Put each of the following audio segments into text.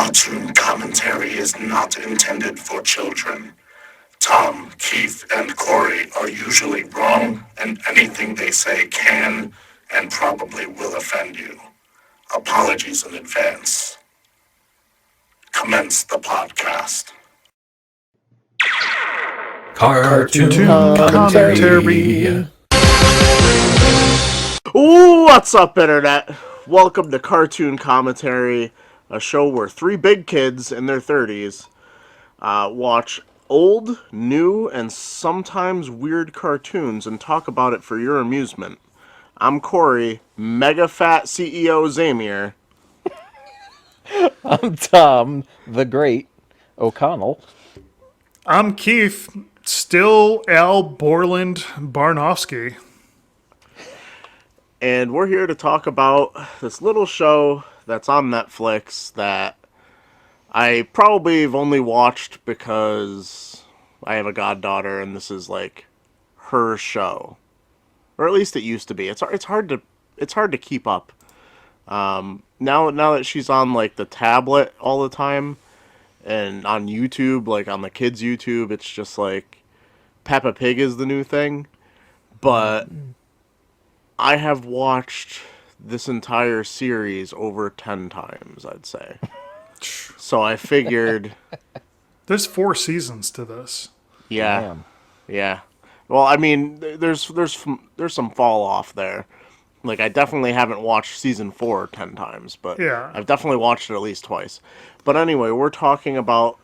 Cartoon commentary is not intended for children. Tom, Keith, and Cory are usually wrong, and anything they say can and probably will offend you. Apologies in advance. Commence the podcast. Cartoon commentary. What's up, Internet? Welcome to Cartoon Commentary, a show where three big kids in their 30s watch old, new, and sometimes weird cartoons and talk about it for your amusement. I'm Cory, mega fat CEO Zamir. I'm Tom, the Great O'Connell. I'm Keith, still Al Borland Barnofsky. And we're here to talk about this little show that's on Netflix that I probably have only watched because I have a goddaughter and this is like her show. Or at least it used to be. It's hard to keep up. Now that she's on like the tablet all the time and on YouTube, like on the kids' YouTube, it's just like Peppa Pig is the new thing. But I have watched this entire series over 10 times, I'd say. So I figured... There's 4 seasons to this. Yeah. Damn. Yeah. Well, I mean, there's some fall off there. Like, I definitely haven't watched season 4 10 times, but Yeah. I've definitely watched it at least twice. But anyway, we're talking about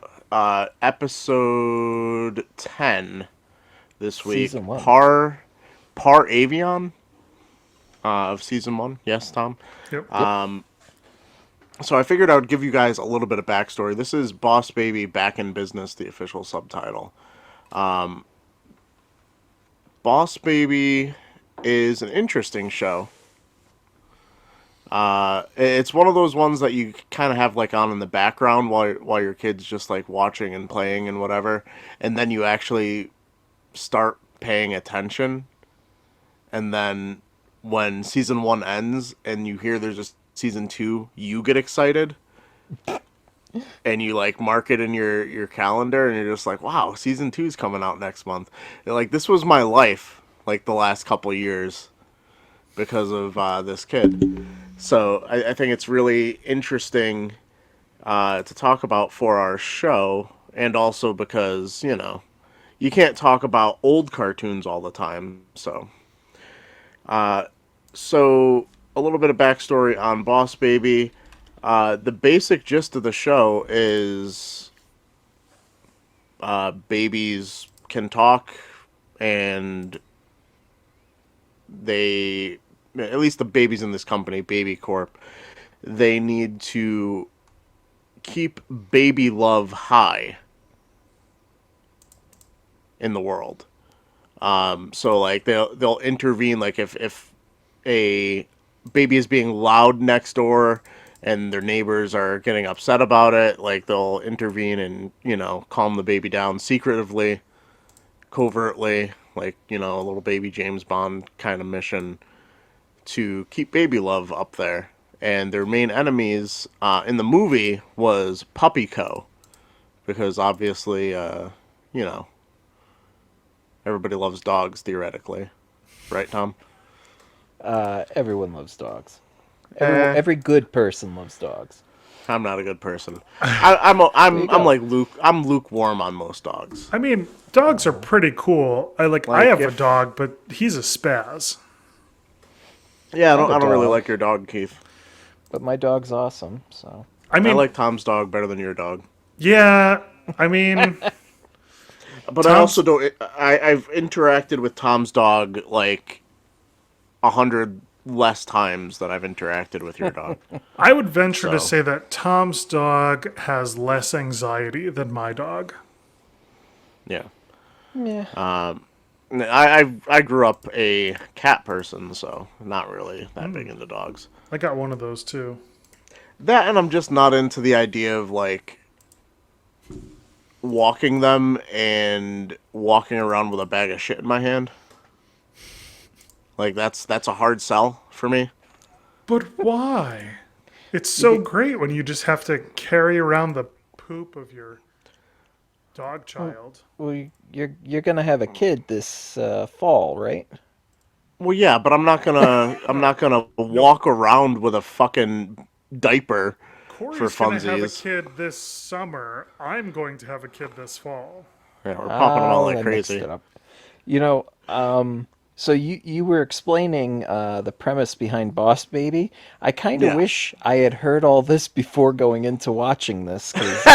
episode 10 this week. Season 1. Par Avion of season 1. Yes, Tom? Yep. So I figured I would give you guys a little bit of backstory. This is Boss Baby Back in Business, the official subtitle. Boss Baby is an interesting show. It's one of those ones that you kind of have like on in the background while your kid's just like watching and playing and whatever, and then you actually start paying attention, and then when season 1 ends and you hear there's a season 2, you get excited. And you like mark it in your calendar and you're just like, wow, season 2's coming out next month. And, like, this was my life like the last couple years because of this kid. So I think it's really interesting to talk about for our show, and also because, you know, you can't talk about old cartoons all the time. So a little bit of backstory on Boss Baby. The basic gist of the show is babies can talk, and they, at least the babies in this company, Baby Corp, they need to keep baby love high in the world. So like they'll intervene, like if a baby is being loud next door and their neighbors are getting upset about it, like they'll intervene and, you know, calm the baby down secretively, covertly, like, you know, a little baby James Bond kind of mission to keep baby love up there. And their main enemies in the movie was Puppy Co. Because obviously, you know, everybody loves dogs, theoretically. Right, Tom? Everyone loves dogs. Every good person loves dogs. I'm not a good person. I'm like Luke. I'm lukewarm on most dogs. I mean, dogs are pretty cool. I Like, have a if- dog, but he's a spaz. Yeah, I I'm a don't really dog. like your dog, Keith. But my dog's awesome, so... I mean, I like Tom's dog better than your dog. yeah, I mean, But I also don't. I've interacted with Tom's dog like 100 less times than I've interacted with your dog. I would venture to So. say that Tom's dog has less anxiety than my dog. Yeah. Yeah. I grew up a cat person, so not really that big into dogs. I got one of those too. That, and I'm just not into the idea of like walking them and walking around with a bag of shit in my hand. Like that's a hard sell for me. But why? It's so great when you just have to carry around the poop of your dog child. Well, you're gonna have a kid this fall, right? Well, yeah, but I'm not gonna No, walk around with a fucking diaper for Corey's gonna have a funsies. kid this summer. I'm going to have a kid this fall. Yeah, we're popping them out Oh, like I mixed crazy. it up. You know, so you were explaining the premise behind Boss Baby. I kind of Yeah. wish I had heard all this before going into watching this because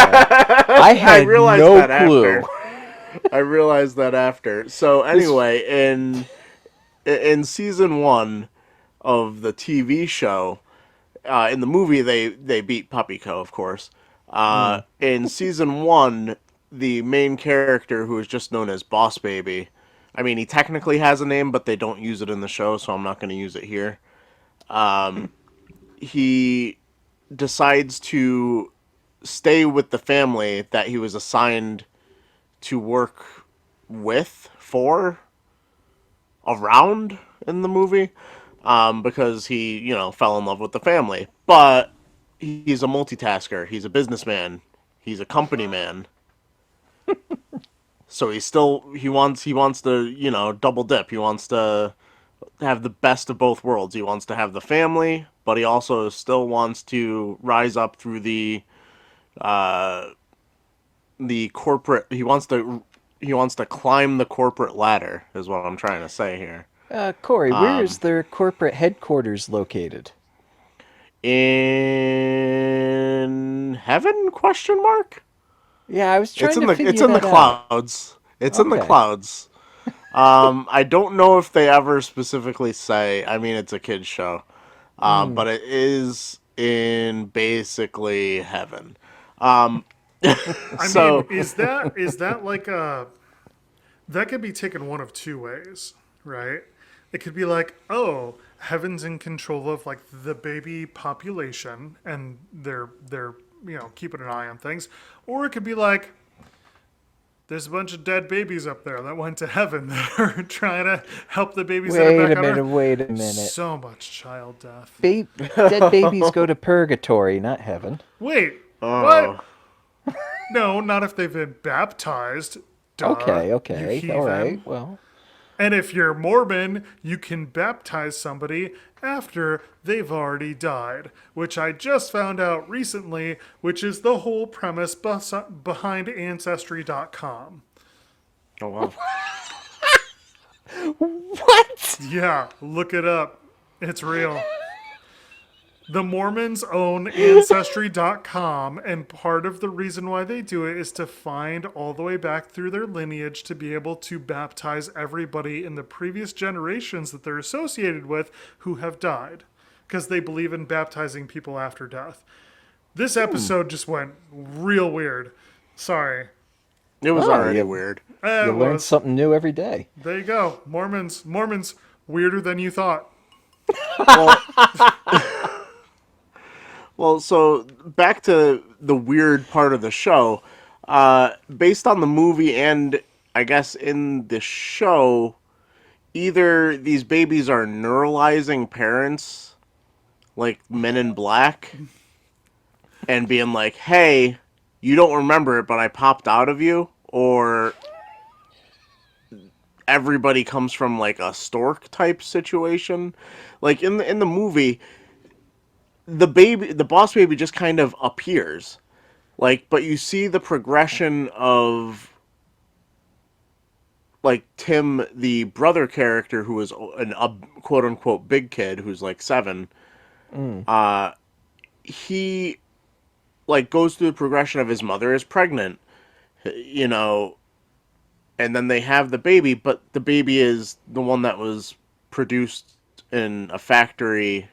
I I had realized no that clue. after. I realized that after. So This, anyway, in season 1 of the TV show, in the movie they beat Puppy Co, of course. mm, In season 1, the main character, who is just known as Boss Baby, I mean, he technically has a name, but they don't use it in the show, so I'm not going to use it here. He decides to stay with the family that he was assigned to work with, for, around in the movie, because he, fell in love with the family. But he's a multitasker. He's a businessman. He's a company man. So he wants to, double dip. He wants to have the best of both worlds. He wants to have the family, but he also still wants to rise up through the corporate. He wants to climb the corporate ladder. Is what I'm trying to say here. Corey, where is their corporate headquarters located? In heaven? Question mark. Yeah, I was It's trying to it's figure in the that out. clouds. It's in the Okay. clouds. I don't know if they ever specifically say. I mean, it's a kids show, Mm. but it is in basically heaven. Um, I mean, so is that like a that could be taken one of two ways, right? It could be like, oh, heaven's in control of like the baby population and they're keeping an eye on things, or it could be like there's a bunch of dead babies up there that went to heaven that are trying to help the babies that are Wait back a on minute, earth. wait a minute. So much child death. Dead babies go to purgatory, not heaven. Wait, what? oh, No, not if they've been baptized. Duh, Okay, you okay, all right. heathen. Well, And if you're Mormon, you can baptize somebody after they've already died, which I just found out recently, which is the whole premise behind Ancestry.com. oh wow. what? Yeah, look it up. It's real. The Mormons own Ancestry.com, and part of the reason why they do it is to find all the way back through their lineage to be able to baptize everybody in the previous generations that they're associated with who have died. Because they believe in baptizing people after death. This episode just went real weird. Sorry. It was Oh, already you weird. you It learn was. something new every day. There you go. Mormons, weirder than you thought. Well, so back to the weird part of the show. Based on the movie and I guess in the show, either these babies are neuralizing parents, like Men in Black, and being like, "Hey, you don't remember it, but I popped out of you," or everybody comes from like a stork type situation. Like in the movie, the boss baby just kind of appears. Like, but you see the progression of like Tim, the brother character, who is a quote unquote big kid who's like 7. Mm. He like goes through the progression of his mother is pregnant, you know, and then they have the baby, but the baby is the one that was produced in a factory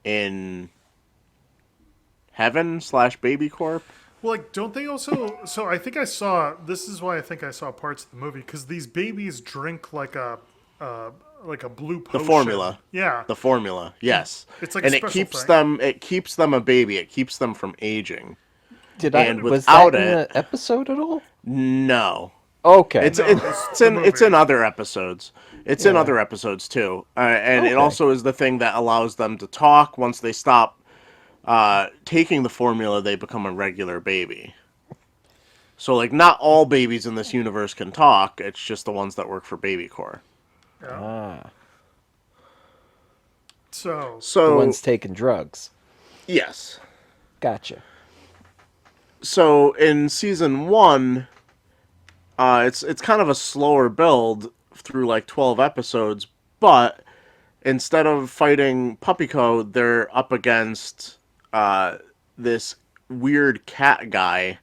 in heaven slash baby corp. Well, like, don't they also? So I think I saw. This is why I think I saw parts of the movie because these babies drink like a blue The potion. formula. Yeah, The formula, yes. it's like a And it special keeps thing. them a baby. It keeps them from aging. Did I And was that without in it, the episode at all? no. Okay. It's No, it's the in it's in movie. other episodes. It's in Yeah. other episodes too. And it Okay. also is the thing that allows them to talk once they stop taking the formula, they become a regular baby. So, like, not all babies in this universe can talk. It's just the ones that work for Baby Core. Yeah. Ah, So, the So, ones taking drugs. yes. Gotcha. So, in season 1, it's kind of a slower build through like 12 episodes, but instead of fighting Puppy Code, they're up against this weird cat guy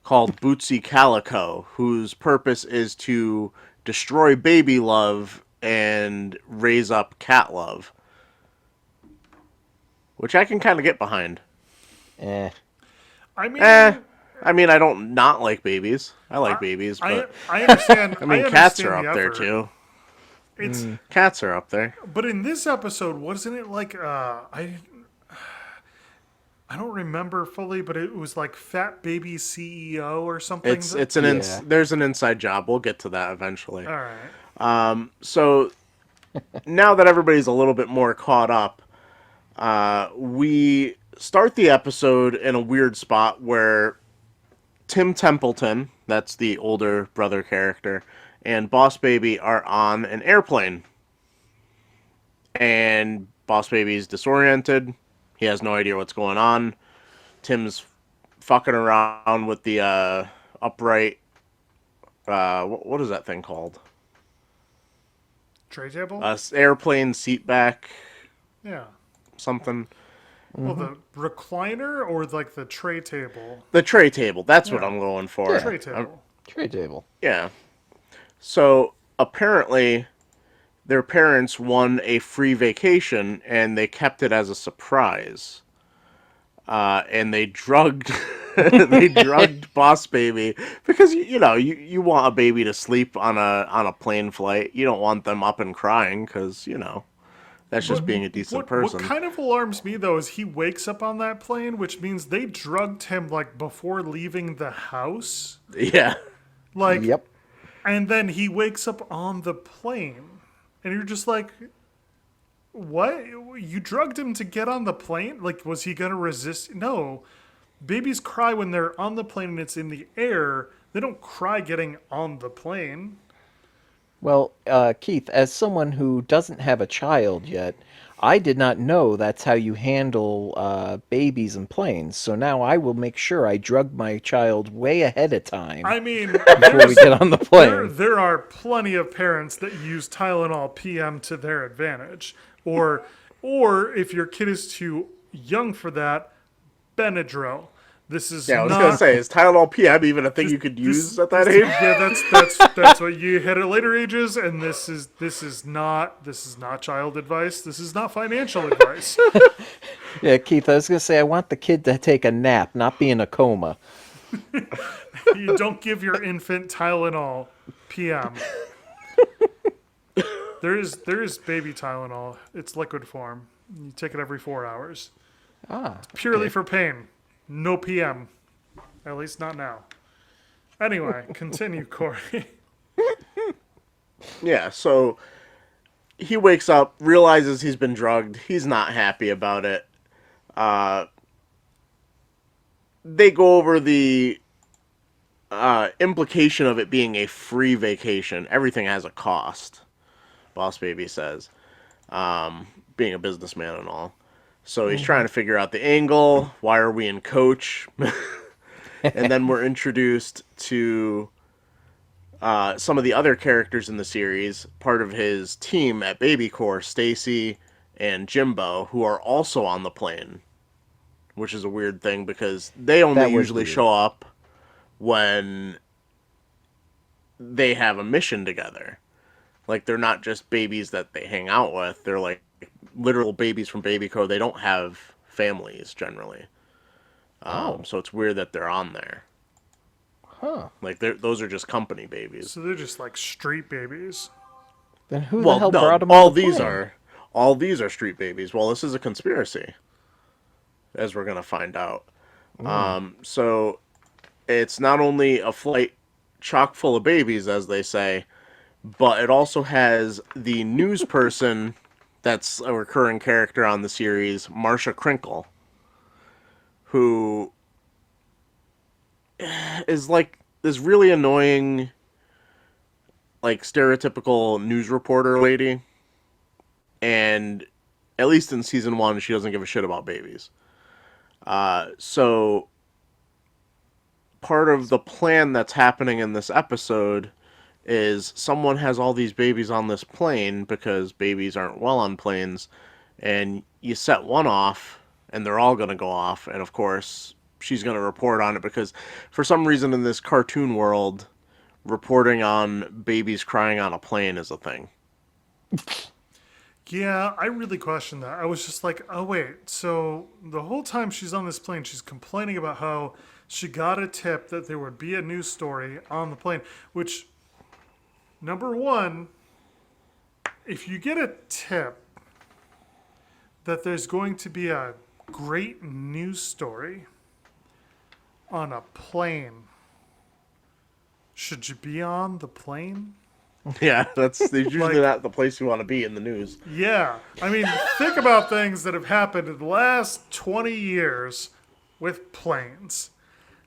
called Bootsy Calico, whose purpose is to destroy baby love and raise up cat love, which I can kind of get behind. Eh. I mean, Eh, I mean, I don't not like babies. I like babies, I but I understand. I I mean, cats are understand the up there effort. too. It's Cats are up there. but in this episode, wasn't it like I don't remember fully, but it was like Fat Baby CEO or something. Yeah. There's an inside job. We'll get to that eventually. All right. So now that everybody's a little bit more caught up, we start the episode in a weird spot where Tim Templeton, that's the older brother character, and Boss Baby are on an airplane. And Boss Baby's disoriented. He has no idea what's going on. Tim's fucking around with the upright. What is that thing called? Tray table. Airplane seat back Yeah. something. Well, the recliner or like the tray table. The tray table. That's what Yeah. I'm going for. Tray table. Tray table. Yeah. So apparently, their parents won a free vacation and they kept it as a surprise. And they drugged they drugged Boss Baby because you want a baby to sleep on a plane flight. You don't want them up and crying because that's just being a decent What person. kind of alarms me though is he wakes up on that plane, which means they drugged him like before leaving the house. Yeah. Like, Yep. and then he wakes up on the plane, and you're just like, what? You drugged him to get on the plane? Like, was he gonna resist? No. Babies cry when they're on the plane and it's in the air. They don't cry getting on the plane. Well, Keith, as someone who doesn't have a child yet, I did not know that's how you handle babies and planes. So now I will make sure I drug my child way ahead of time I mean, before we get on the plane. there are plenty of parents that use Tylenol PM to their advantage. Or if your kid is too young for that, Benadryl. This is Yeah, I was not. gonna say, is Tylenol PM even a thing you could use at that age? Yeah, that's what you hit at later ages, and this is not child advice. This is not financial advice. Yeah, Keith, I was going to say I want the kid to take a nap, not be in a coma. You don't give your infant Tylenol PM. There is baby Tylenol. It's liquid form. You take it every 4 hours. Ah, Purely for pain. No PM. At least not now. Anyway, continue, Cory. Yeah, so he wakes up, realizes he's been drugged. He's not happy about it. They go over the implication of it being a free vacation. Everything has a cost, Boss Baby says, being a businessman and all. So he's trying to figure out the angle. Why are we in coach? And then we're introduced to some of the other characters in the series, part of his team at Baby Core, Stacy and Jimbo, who are also on the plane, which is a weird thing because they only That was usually weird. show up when they have a mission together. Like, they're not just babies that they hang out with. They're like literal babies from Baby Core. They don't have families generally. So it's weird that they're on there. huh. Like, those are just company babies. So they're just like street babies. Then who the Well, hell no, brought him all on the these plane? all these are street babies. Well, this is a conspiracy, as we're gonna find out. So it's not only a flight chock full of babies, as they say, but it also has the news person that's a recurring character on the series, Marsha Crinkle. who is like this really annoying, like stereotypical news reporter lady, and at least in season one, she doesn't give a shit about babies. So part of the plan that's happening in this episode is someone has all these babies on this plane because babies aren't well on planes, and you set one off, and they're all going to go off, and of course she's going to report on it because for some reason in this cartoon world, reporting on babies crying on a plane is a thing. Yeah, I really questioned that. I was just like, oh, wait. So the whole time she's on this plane, she's complaining about how she got a tip that there would be a news story on the plane, which, number one, if you get a tip that there's going to be a great news story on a plane, should you be on the plane? Yeah, that's usually Like, not the place you want to be in the news. yeah. I mean, think about things that have happened in the last 20 years with planes.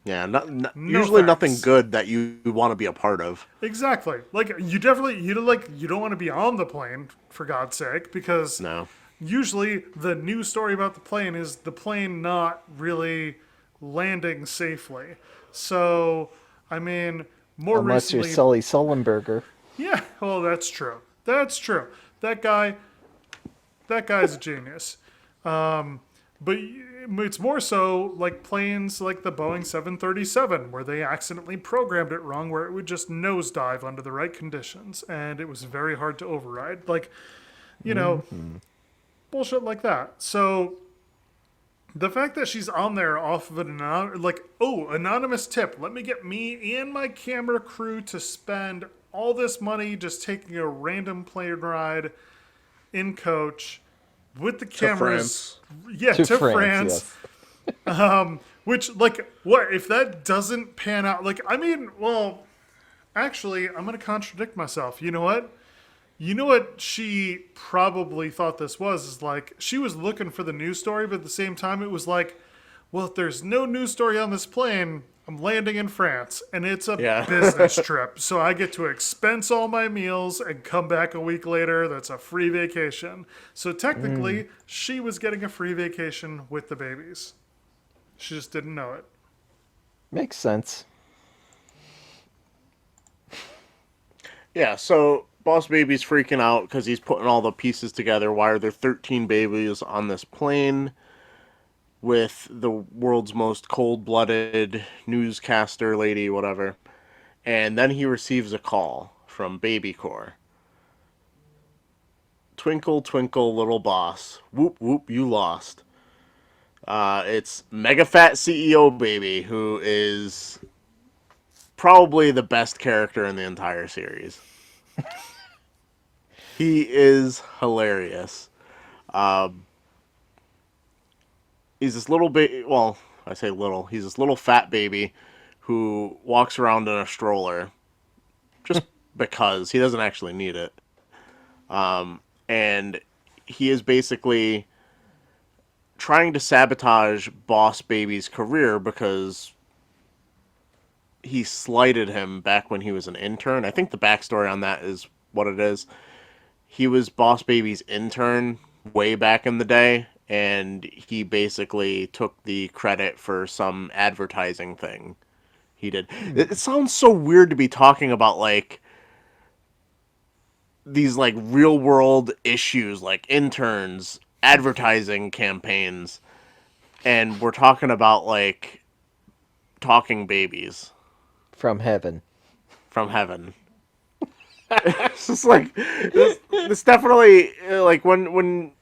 Yeah, No usually nothing thanks. good that you want to be a part of. Exactly. Like you don't want to be on the plane for God's sake because No. usually the news story about the plane is the plane not really landing safely. So, I mean, more Unless you're recently, Sully Sullenberger. yeah, well, that's true. That's true. That guy, that guy's a genius. But it's more so like planes like the Boeing 737, where they accidentally programmed it wrong, where it would just nosedive under the right conditions, and it was very hard to override. Like, you know, bullshit like that. So the fact that she's on there off of anonymous tip. Let me get me and my camera crew to spend all this money just taking a random plane ride in coach with the cameras. Yeah, To to France, France. Which, like, what if that doesn't pan out? Like, I mean, well, actually, I'm going to contradict myself. You know what? You know what she probably thought this was? Is like, she was looking for the news story, but at the same time, it was like, well, if there's no news story on this plane, I'm landing in France and it's a Yeah. business trip. So I get to expense all my meals and come back a week later. That's a free vacation. So technically, she was getting a free vacation with the babies. She just didn't know it. Makes sense. Yeah, so Boss Baby's freaking out because he's putting all the pieces together. Why are there 13 babies on this plane with the world's most cold-blooded newscaster lady, whatever? And then he receives a call from Baby Core. Twinkle, twinkle, little boss. Whoop, whoop, you lost. It's Mega Fat CEO Baby, who is probably the best character in the entire series. He is hilarious. He's this little baby. Well, I say little. He's this little fat baby who walks around in a stroller just because he doesn't actually need it. And he is basically trying to sabotage Boss Baby's career because he slighted him back when he was an intern. I think the backstory on that is what it is. He was Boss Baby's intern way back in the day, and he basically took the credit for some advertising thing he did. It sounds so weird to be talking about like these like real world issues like interns, advertising campaigns, and we're talking about like talking babies Mm-hmm. From heaven. from heaven. It's just like this definitely like when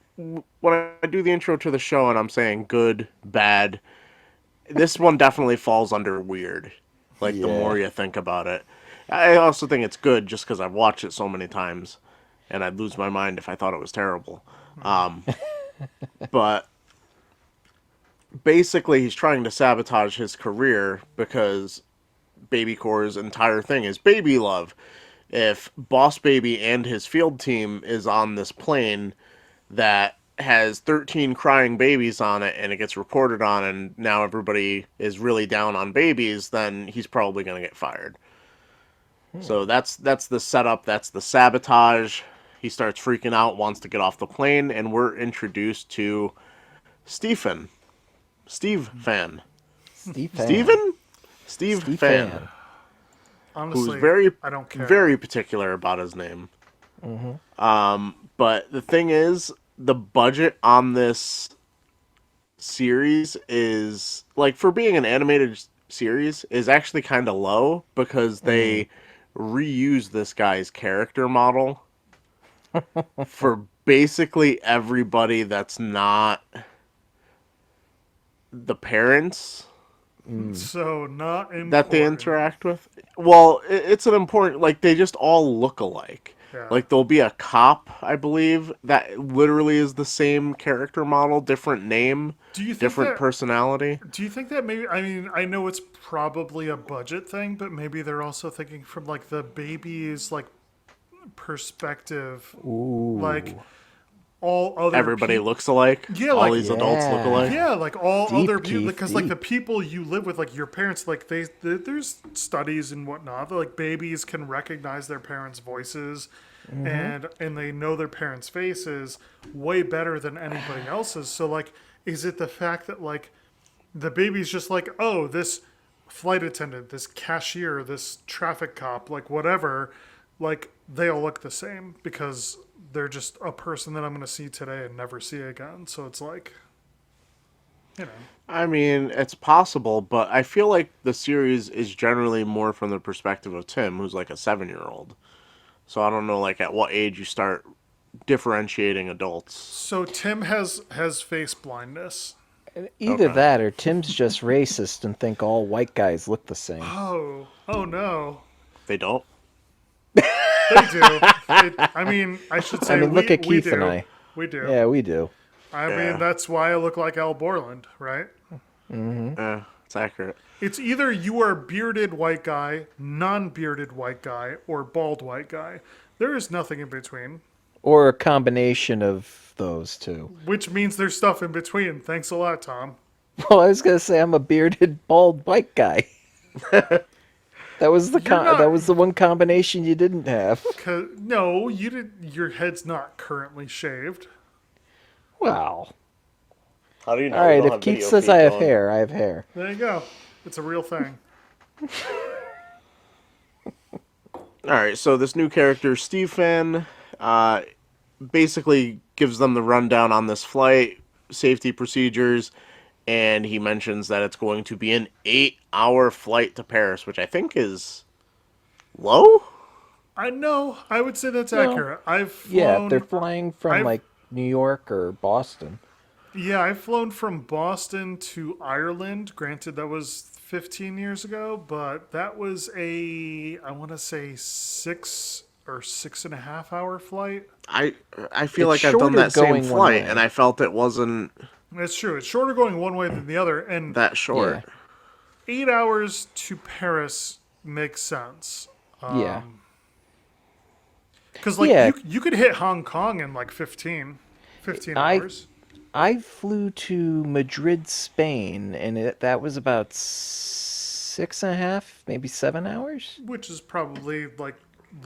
I do the intro to the show and I'm saying good, bad, this one definitely falls under weird. Like the Yeah. more you think about it, I also think it's good just because I've watched it so many times, and I'd lose my mind if I thought it was terrible. But basically, he's trying to sabotage his career because Baby Core's entire thing is baby love. If Boss Baby and his field team is on this plane that has 13 crying babies on it and it gets reported on and now everybody is really down on babies, then he's probably going to get fired. So that's the setup, that's the sabotage. He starts freaking out, wants to get off the plane, and we're introduced to Stephen. Steve Fan. Stephen. Steven? Steve Steve Fan. Fan. Who's Honestly, very I don't care. very particular about his name. But the thing is, the budget on this series is like for being an animated series is actually kind of low because they reuse this guy's character model for basically everybody that's not the parents So not important. that they interact with. Well, it's an important, like, they just all look alike. Yeah. Like, there'll be a cop, I believe, that literally is the same character model, different name, Do you think different that- personality. Do you think that maybe? I mean, I know it's probably a budget thing, but maybe they're also thinking from like the baby's like perspective. Like all other Everybody peop- looks alike. Yeah, all like- these adults look Yeah. alike. Yeah, like all Deep, other people, Keith, because like the deep. people you live with, like your parents, like there's studies and whatnot that like babies can recognize their parents' voices, and they know their parents' faces way better than anybody else's. So like, is it the fact that like the baby's just like, oh, this flight attendant, this cashier, this traffic cop, like whatever, like they all look the same because they're just a person that I'm going to see today and never see again. So it's like, you know. I mean, it's possible, but I feel like the series is generally more from the perspective of Tim, who's like a 7-year-old. So I don't know, like, at what age you start differentiating adults. So Tim has face blindness. Either Okay. that or Tim's just racist and think all white guys look the same. Oh no. They don't? They do. I mean, I should say look at we Keith do. and I. We do. Yeah, we do. I Yeah. mean, that's why I look like Al Borland, right? It's accurate. It's either you are bearded white guy, non-bearded white guy, or bald white guy. There is nothing in between, Or a combination of those two. which means there's stuff in between. Thanks a lot, Tom. Well, I was gonna say I'm a bearded, bald white guy. That was the not- that was the one combination you didn't have. No, you did. Your head's not currently shaved. Wow. How do you know? All right, if Keith says I have hair, I have hair. There you go. It's a real thing. All right, so this new character, Stephen, basically gives them the rundown on this flight, safety procedures, and he mentions that it's going to be an 8-hour flight to Paris, which I think is low. I know. I would say that's No. accurate. I've flown. Yeah, they're flying from I've- like New York or Boston. Yeah, I've flown from Boston to Ireland. Granted, that was 15 years ago, but that was I want to say 6 or 6.5 hour flight. I feel It's like I've done shorter that same going one flight, way. and I felt it wasn't It's true. It's shorter going one way than the other. And that short. Yeah. 8 hours to Paris makes sense. Yeah. Because, like, Yeah. you could hit Hong Kong in, like, 15 hours. I flew to Madrid, Spain, and that was about 6.5, maybe 7 hours. Which is probably, like,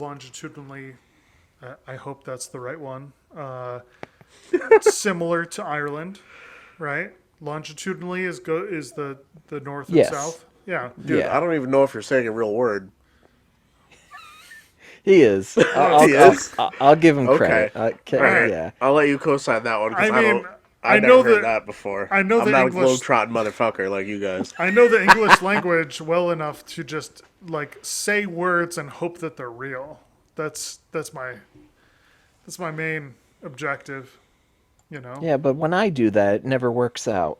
longitudinally, I hope that's the right one, similar to Ireland, right? Longitudinally is the north and Yes. south. Yeah. Dude, Yeah. I don't even know if you're saying a real word. He is. I'll, He is? I'll give him Okay. credit. All right, Yeah. I'll let you co-sign that one because I I mean, don't. I I've know never heard that- that before. I know I'm the not English- a globetrotting motherfucker like you guys. I know the English language well enough to just, like, say words and hope that they're real. That's my main objective, you know? Yeah, but when I do that, it never works out.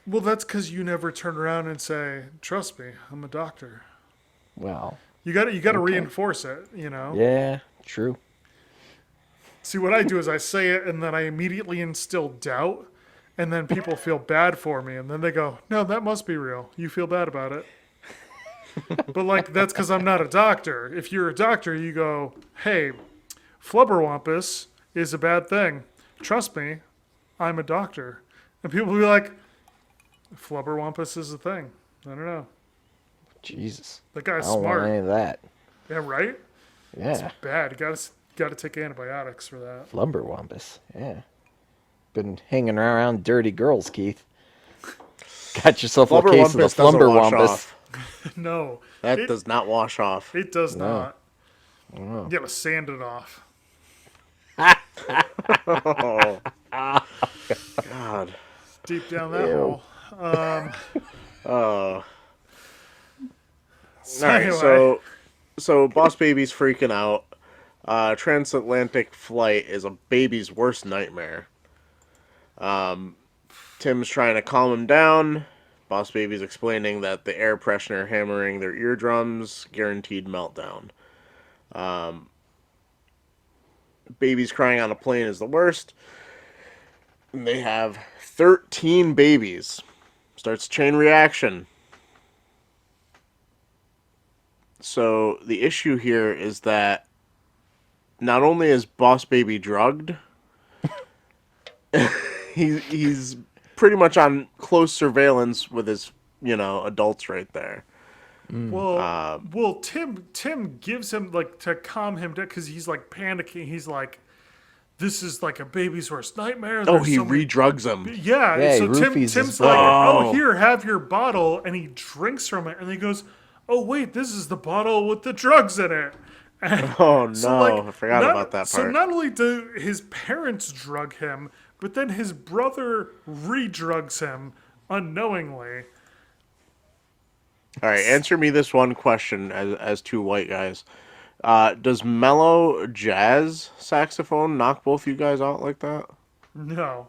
Well, that's because you never turn around and say, "Trust me, I'm a doctor." Wow. You got to reinforce it, you know. Yeah, true. See, what I do is I say it, and then I immediately instill doubt, and then people feel bad for me, and then they go, "No, that must be real. You feel bad about it." But like that's because I'm not a doctor. If you're a doctor, you go, "Hey, flubberwampus is a bad thing. Trust me, I'm a doctor. And people will be like, flubberwampus is a thing. I don't know. Jesus. That I guy's don't want smart. any of that. Yeah, right? Yeah. Bad. You gotta take antibiotics for that. Flumberwampus. Yeah. Been hanging around dirty girls, Keith. Got yourself a case of the Flubberwampus doesn't wash flumberwampus. off. No, That it, does not wash off. it does No. not. You gotta sand it off. Oh, God. Deep down that Ew. hole. Oh. So All right, anyway, so Boss Baby's freaking out. Transatlantic flight is a baby's worst nightmare. Tim's trying to calm him down. Boss Baby's explaining that the air freshener hammering their eardrums guaranteed meltdown. Babies crying on a plane is the worst. And they have 13 babies. Starts chain reaction. So the issue here is that not only is Boss Baby drugged, he's pretty much on close surveillance with his, adults right there. well, Tim gives him like to calm him down because he's like panicking. He's like, "This is like a baby's worst nightmare." Oh, There's he so many- re-drugs him. Yeah, Yeah, so he roofies his Tim's brother. like, Oh. "Oh, here, have your bottle," and he drinks from it, and he goes, "Oh wait, this is the bottle with the drugs in it." Oh, no. So, like, I forgot about that part. So not only do his parents drug him, but then his brother re-drugs him unknowingly. All right, answer me this one question as two white guys. Does mellow jazz saxophone knock both you guys out like that? No.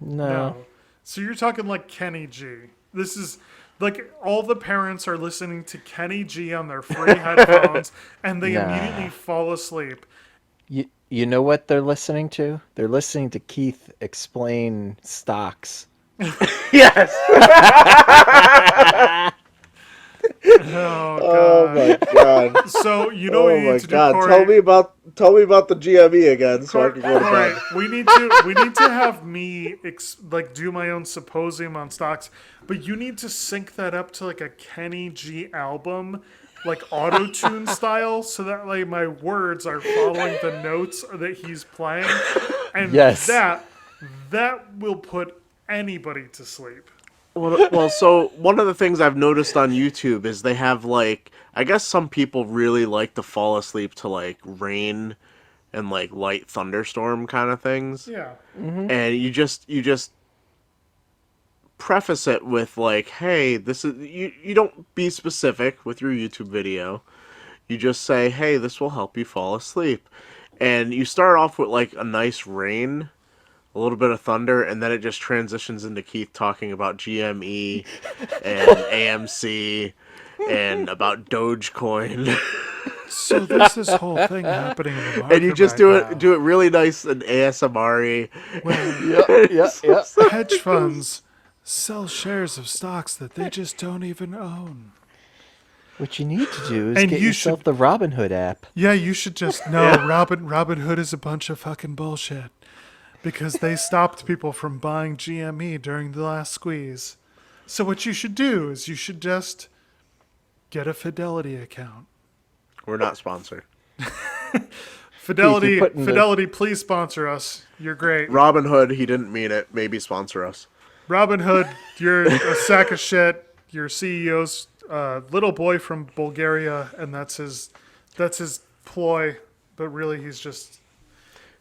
No. No. So you're talking like Kenny G. This is like all the parents are listening to Kenny G on their free headphones and they Nah. immediately fall asleep. You know what they're listening to? They're listening to Keith explain stocks. Yes. Oh Oh god. my god. So you know what Oh you my need to god. do, Cory? Tell me about the GME again, so I can go to Cory, bed. we need to have me do my own symposium on stocks, but you need to sync that up to like a Kenny G album, like auto tune style, so that like my words are following the notes that he's playing, and Yes. that will put anybody to sleep. Well, so one of the things I've noticed on YouTube is they have like, I guess some people really like to fall asleep to like rain and like light thunderstorm kind of things. Yeah. And you just preface it with like, hey, this is you don't be specific with your YouTube video. You just say, hey, this will help you fall asleep. And you start off with like a nice rain, a little bit of thunder, and then it just transitions into Keith talking about GME and AMC and about Dogecoin. So there's this whole thing happening in the market And you just right now. do it really nice and ASMR-y. Yeah. Hedge funds sell shares of stocks that they just don't even own. What you need to do is And get you yourself the Robinhood app. Yeah, you should just know Robin Hood is a bunch of fucking bullshit because they stopped people from buying GME during the last squeeze. So what you should do is you should just get a Fidelity account. We're not sponsored. Fidelity, putting the- Fidelity, please sponsor us. You're great. Robin Hood, he didn't mean it. Maybe sponsor us. Robin Hood, you're a sack of shit. Your CEO's little boy from Bulgaria, and that's his ploy. But really, he's just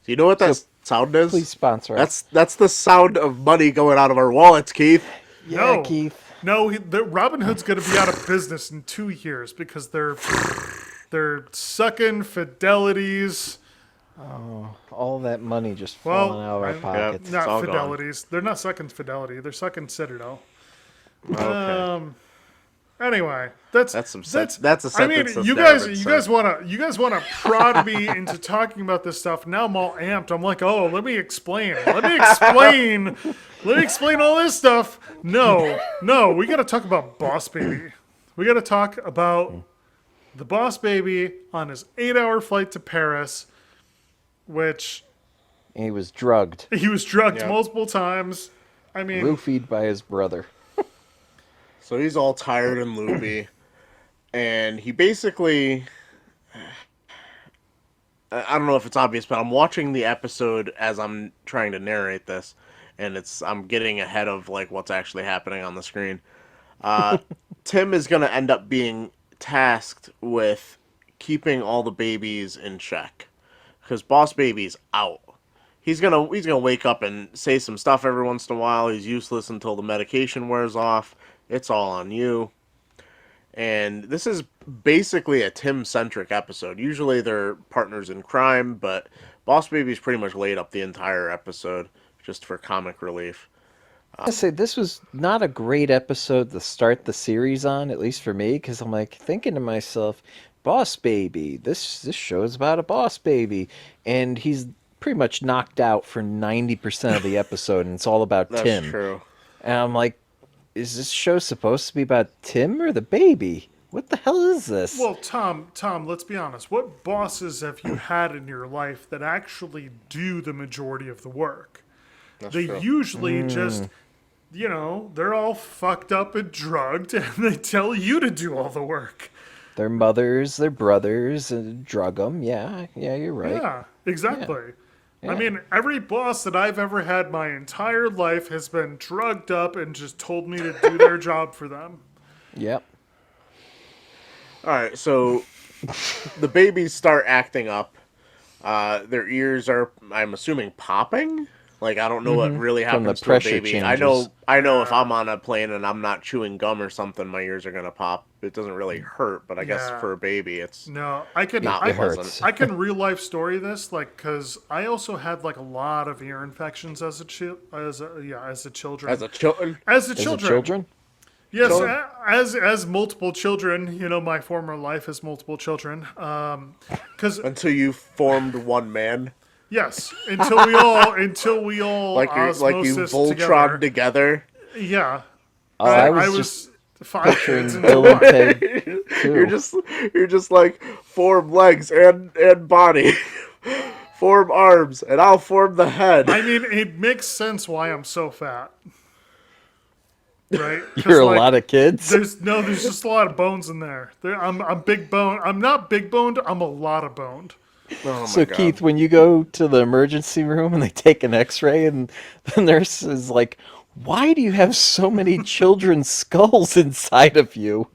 Do you know what that sound is? Please sponsor us. That's the sound of money going out of our wallets, Keith. Yeah, No. Keith. no. Robin Hood's going to be out of business in 2 years because they're sucking Fidelities. All that money just Well, falling out of our I'm- pockets. It's Not all gone. Fidelities. They're not sucking Fidelity. They're sucking Citadel. Okay. Anyway, that's That's a I sentence mean, that's you never guys, been you guys wanna prod me into talking about this stuff. Now I'm all amped. I'm like, oh, let me explain. Let me explain all this stuff. No, we gotta talk about Boss Baby. We gotta talk about the Boss Baby on his 8-hour flight to Paris, which He was drugged, He was drugged Yep. multiple times. I mean, roofied by his brother. So he's all tired and loopy, and he basically, I don't know if it's obvious, but I'm watching the episode as I'm trying to narrate this, and I'm getting ahead of like what's actually happening on the screen. Uh, Tim is going to end up being tasked with keeping all the babies in check because Boss Baby's out. He's gonna wake up and say some stuff every once in a while. He's useless until the medication wears off. It's all on you. And this is basically a Tim centric episode. Usually they're partners in crime, but Boss Baby's pretty much laid up the entire episode just for comic relief. I say this was not a great episode to start the series on, at least for me, because I'm like thinking to myself, Boss Baby. This show is about a boss baby, and he's pretty much knocked out for 90% of the episode, and it's all about That's Tim. true. And I'm like, is this show supposed to be about Tim or the baby? What the hell is this? well, Tom, let's be honest. What bosses have you had in your life that actually do the majority of the work? That's They true. usually just, they're all fucked up and drugged, and they tell you to do all the work. Their mothers, their brothers, drug them. Yeah, you're right. Yeah, exactly. I Yeah. mean, every boss that I've ever had my entire life has been drugged up and just told me to do their job for them. Yep. All right, so the babies start acting up. Their ears are, I'm assuming, popping. Like I don't know what really From the happens to a pressure baby. changes. I know if I'm on a plane and I'm not chewing gum or something, my ears are gonna pop. It doesn't really hurt, but I guess Yeah. for a baby, it's No, I can not I, pleasant. hurts. I can real life story this, like, because I also had like a lot of ear infections as a as a children. As a children. As a Is it children. children? Yes, Children. as multiple children. My former life has multiple children. Because Until you formed one man, yes, until we all like you osmosis Voltron together. Yeah, Oh, I was just was 5 picturing kids Bill until and Ted too. You're just like form legs and body, form arms, and I'll form the head. I mean, it makes sense why I'm so fat. Right? 'Cause, You're a like, lot of kids. There's just a lot of bones in there. I'm big bone. I'm not big boned. I'm a lot of boned. Oh my So God. Keith, when you go to the emergency room and they take an X-ray, and the nurse is like, "Why do you have so many children's skulls inside of you?"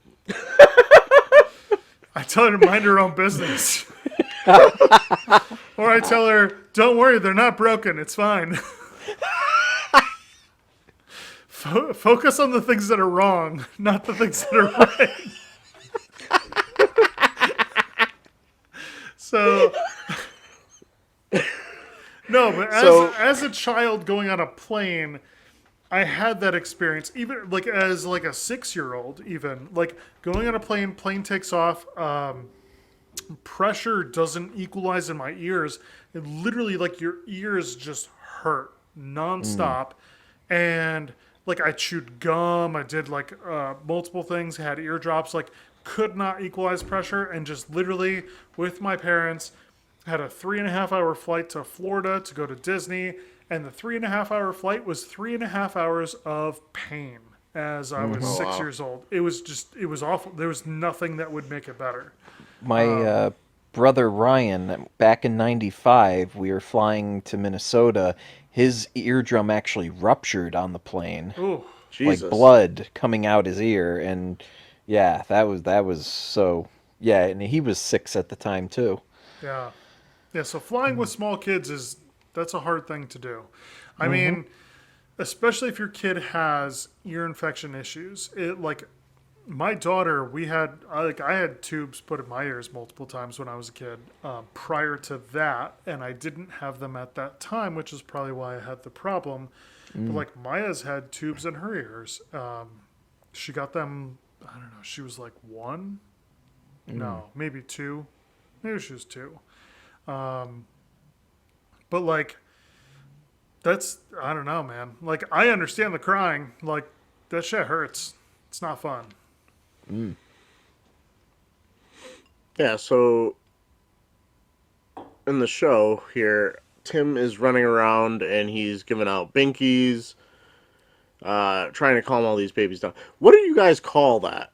I tell her to mind her own business. Or I tell her, don't worry, they're not broken. It's fine. Focus on the things that are wrong, not the things that are right. So, no, but as a child going on a plane, I had that experience. Even like as like a 6-year-old, even like going on a plane takes off. Pressure doesn't equalize in my ears. It literally like your ears just hurt nonstop, and like I chewed gum. I did like multiple things. Had eardrops. Like could not equalize pressure, and just literally with my parents had a 3.5-hour flight to Florida to go to Disney, and the 3.5-hour flight was 3.5 hours of pain as I was 6 years old. It was awful. There was nothing that would make it better. My brother Ryan, back in '95, we were flying to Minnesota. His eardrum actually ruptured on the plane, Ooh. Jesus. like blood coming out his ear, and yeah, that was so. Yeah, and he was 6 at the time too. Yeah. Yeah, so flying with small kids that's a hard thing to do. I mean, especially if your kid has ear infection issues. Like my daughter, I had tubes put in my ears multiple times when I was a kid. Prior to that, and I didn't have them at that time, which is probably why I had the problem. But like Maya's had tubes in her ears. She got them, I don't know, she was like 1? No, maybe 2. Maybe she was 2. But like, I don't know, man. Like, I understand the crying. Like, that shit hurts. It's not fun. Yeah, so in the show here, Tim is running around and he's giving out binkies, trying to calm all these babies down. What do you guys call that?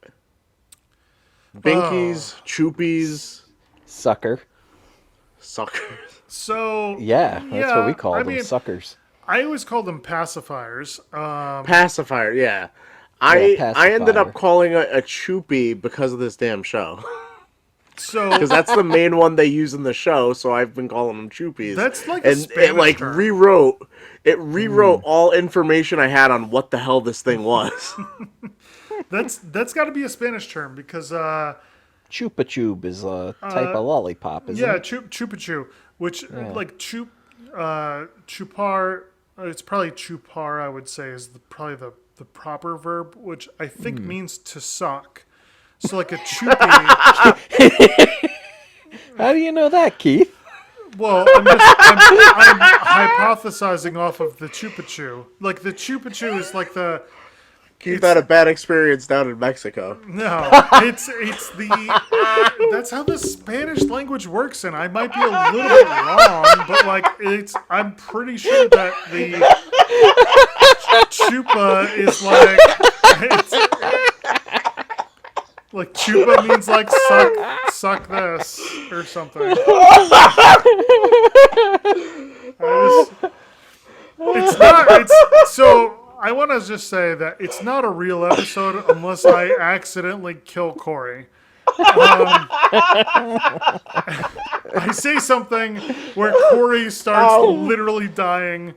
Oh, Binkies, choopies, Sucker. suckers. so Yeah, that's what we yeah. I called them, mean, suckers. I always call them pacifiers. Pacifier, yeah. Yeah, I ended up pacifier. calling it a choopy because of this damn show. Because So that's the main one they use in the show, so I've been calling them choopies. that's like a And it Spanish like term. rewrote all information I had on what the hell this thing was. That's got to be a Spanish term because Chupa Chube is a type of lollipop, isn't yeah, it? chupa chew, which like chupar. It's probably chupar. I would say is probably the proper verb, which I think means to suck. So like a chupy. How do you know that, Keith? Well, I'm hypothesizing off of the chupa chew. Like the chupa chew is like the Keith had a bad experience down in Mexico. no, it's the that's how the Spanish language works, and I might be a little bit wrong, but like I'm pretty sure that the chupa is like like chupa means like suck this or something. It's not. It's so. I want to just say that it's not a real episode unless I accidentally kill Cory. I say something where Cory starts literally dying.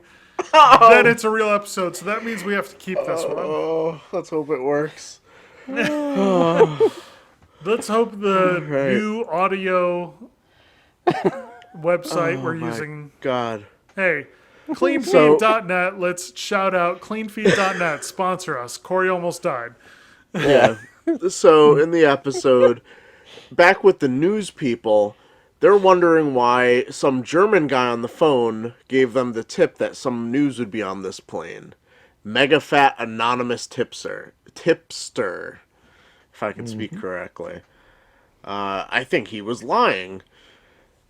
Then it's a real episode. So that means we have to keep this one. Oh, let's hope it works. Let's hope the Right. new audio website we're my using. God. Hey, cleanfeed.net. Let's shout out cleanfeed.net. Sponsor us. Cory almost died. Yeah. So in the episode, back with the news people, they're wondering why some German guy on the phone gave them the tip that some news would be on this plane. Mega fat anonymous tipster, if I can speak correctly. I think he was lying.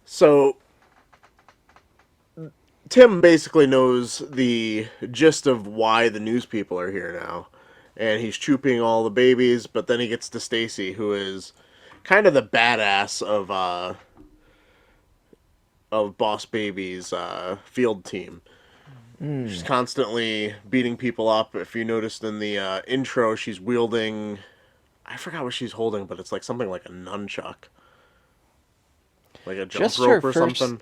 So Tim basically knows the gist of why the news people are here now. And he's chooping all the babies, but then he gets to Stacy, who is kind of the badass of Boss Baby's field team. She's constantly beating people up. If you noticed in the intro, she's wielding... I forgot what she's holding, but it's like something like a nunchuck. Like a jump Just rope or something.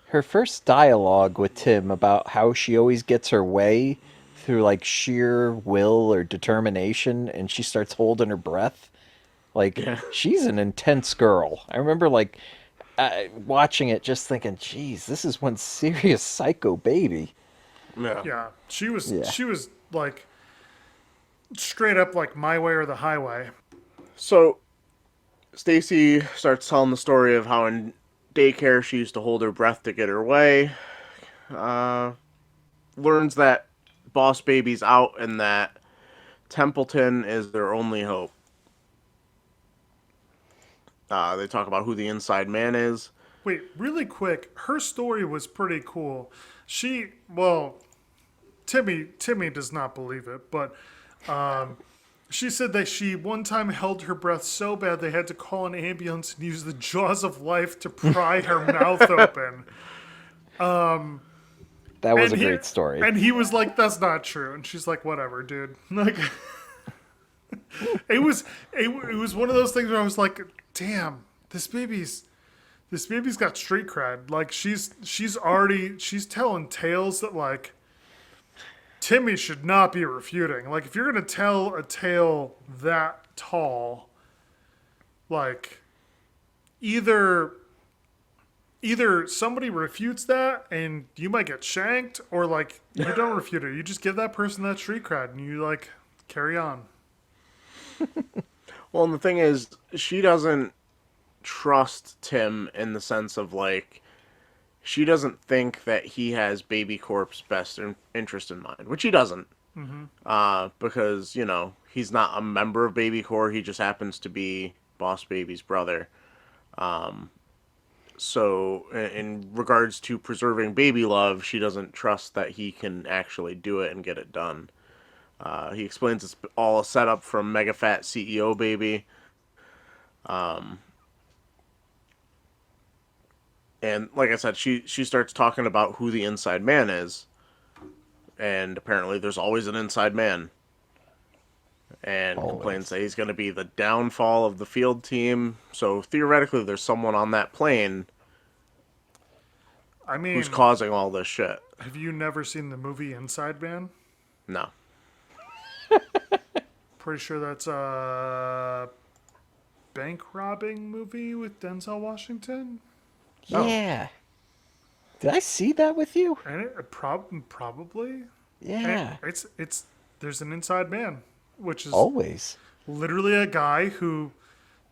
her first dialogue with Tim about how she always gets her way through like sheer will or determination, and she starts holding her breath. Like she's an intense girl. I remember like watching it, just thinking, "Geez, this is one serious psycho baby." Yeah. Yeah, she was. Yeah. She was like straight up like my way or the highway. So, Stacy starts telling the story of how in daycare she used to hold her breath to get her way. Learns that Boss Baby's out and that Templeton is their only hope. They talk about who the inside man is. Wait, really quick. Her story was pretty cool. Timmy does not believe it, but she said that she one time held her breath so bad they had to call an ambulance and use the jaws of life to pry her mouth open. That was a And great story. And he was like, "That's not true." And she's like, "Whatever, dude." Like, it was one of those things where I was like, "Damn, this baby's got street cred." Like, she's telling tales that like Timmy should not be refuting. Like, if you're gonna tell a tale that tall, like either somebody refutes that and you might get shanked, or like you don't refute it. You just give that person that street cred and you like carry on. Well, and the thing is, she doesn't trust Tim in the sense of like, she doesn't think that he has Baby Corp's best interest in mind, which he doesn't. Because, you know, he's not a member of Baby Corp, he just happens to be Boss Baby's brother. So, in regards to preserving baby love, she doesn't trust that he can actually do it and get it done. He explains it's all a setup from Mega Fat CEO Baby. And like I said, she starts talking about who the inside man is, and apparently there's always an inside man. And complains Always. that he's going to be the downfall of the field team. So theoretically, there's someone on that plane I who's mean, causing all this shit. have you never seen the movie Inside Man? No. Pretty sure that's a bank robbing movie with Denzel Washington. Oh. Yeah. Did I see that with you? And probably. And Yeah. it's there's an inside man, which is Always. literally a guy who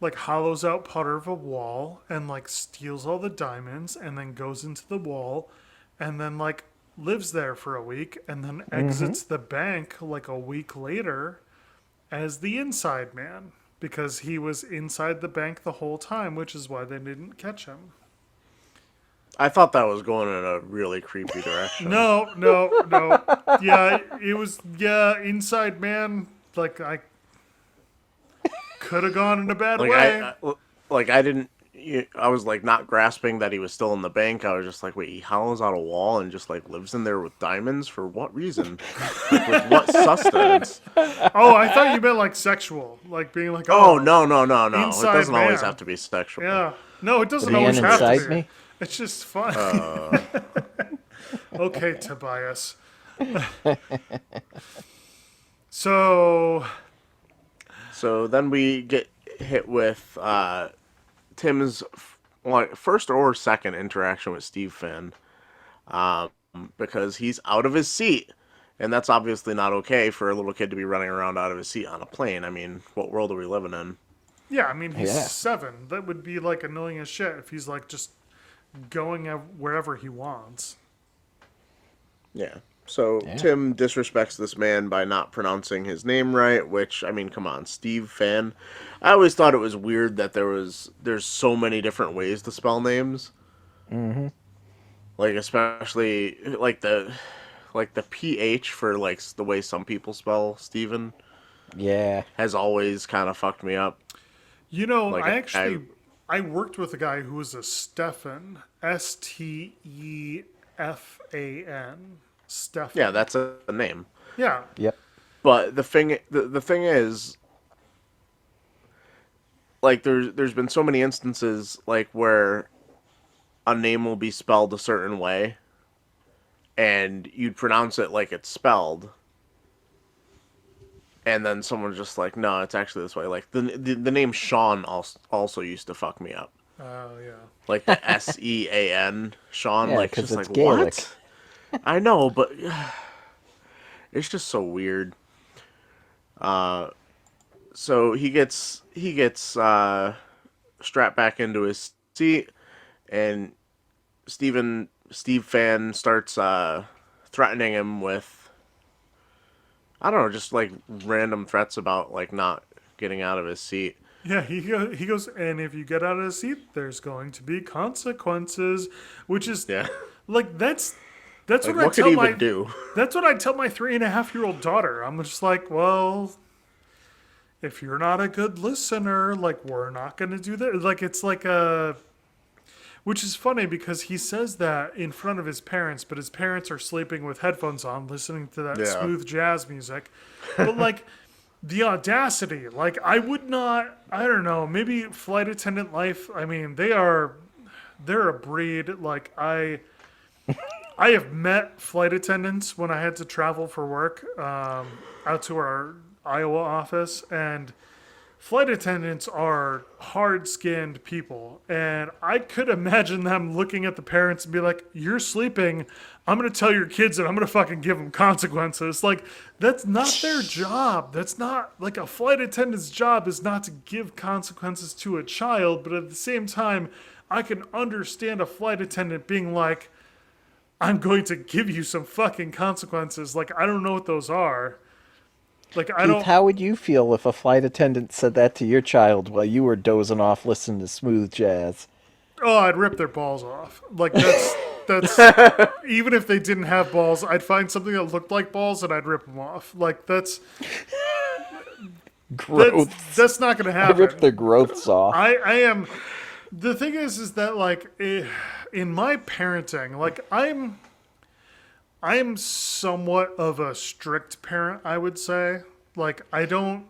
like hollows out part of a wall and like steals all the diamonds and then goes into the wall and then like lives there for a week and then exits the bank like a week later as the inside man because he was inside the bank the whole time, which is why they didn't catch him. I thought that was going in a really creepy direction. No, no, no. Yeah, it was inside man. Like I could have gone in a bad Like way. I didn't. I was like not grasping that he was still in the bank. I was just like, wait, he hollows out a wall and just like lives in there with diamonds for what reason? Like, with what sustenance? Oh, I thought you meant like sexual, like being like, Oh no! It inside doesn't always man. have to be sexual. Yeah, no, it doesn't The always end have to inside be. me? It's just fun. Okay, Tobias. So So then we get hit with Tim's first or second interaction with Steve Finn, um, because he's out of his seat, and that's obviously not okay for a little kid to be running around out of his seat on a plane. I mean, what world are we living in? yeah, I mean he's Yeah. 7. That would be like annoying as shit if he's like just going wherever he wants. Yeah. So Yeah. Tim disrespects this man by not pronouncing his name right, which I mean, come on, Steve Fan. I always thought it was weird that there's so many different ways to spell names. Mm-hmm. Like especially like the PH for like the way some people spell Steven Yeah. has always kind of fucked me up. You know, Like I worked with a guy who was a Stefan, Stefan, Stefan. yeah, that's a name. Yeah, Yep. But the thing is, like there's been so many instances like where a name will be spelled a certain way and you'd pronounce it like it's spelled, and then someone's just like, no, it's actually this way. Like the name Sean also used to fuck me up. oh yeah. Like the Sean, Sean, Yeah, like 'cause just it's like Gaelic. what? I know, but it's just so weird. So he gets strapped back into his seat, and Steve Fan starts threatening him with, I don't know, just like random threats about like not getting out of his seat. Yeah, he goes, and if you get out of the seat, there's going to be consequences, which is Yeah, like that's like what I what could tell he my even do? that's what I tell my 3.5-year-old daughter. I'm just like, well, if you're not a good listener, like we're not going to do that. Like it's like a, which is funny because he says that in front of his parents, but his parents are sleeping with headphones on, listening to that Yeah. smooth jazz music. But like the audacity, like I would not, I don't know, maybe flight attendant life. I mean, they're a breed. Like I have met flight attendants when I had to travel for work out to our Iowa office, and flight attendants are hard-skinned people, and I could imagine them looking at the parents and be like, "You're sleeping. I'm gonna tell your kids and I'm gonna fucking give them consequences." Like that's not their job. That's not like a flight attendant's job is not to give consequences to a child, but at the same time, I can understand a flight attendant being like, I'm going to give you some fucking consequences. Like, I don't know what those are. Like, I Keith, don't. how would you feel if a flight attendant said that to your child while you were dozing off listening to smooth jazz? Oh, I'd rip their balls off. Like that's even if they didn't have balls, I'd find something that looked like balls and I'd rip them off. Like that's Growths. not going to I ripped happen. their growths off. I am. The thing is that like in my parenting, like I'm somewhat of a strict parent, I would say. Like I don't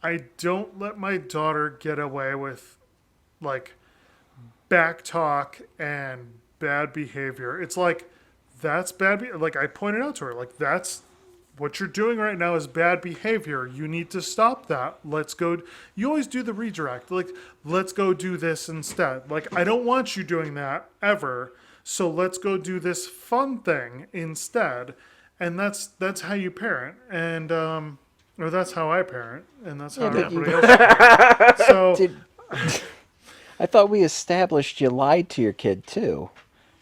let my daughter get away with like back talk and bad behavior. It's like that's bad. Like I pointed out to her, like that's what you're doing right now is bad behavior. You need to stop that. Let's go. You always do the redirect. Like let's go do this instead. Like I don't want you doing that ever. So let's go do this fun thing instead. And that's how you parent. And or that's how I parent, and that's how but everybody else parents. So Did I thought we established you lied to your kid too?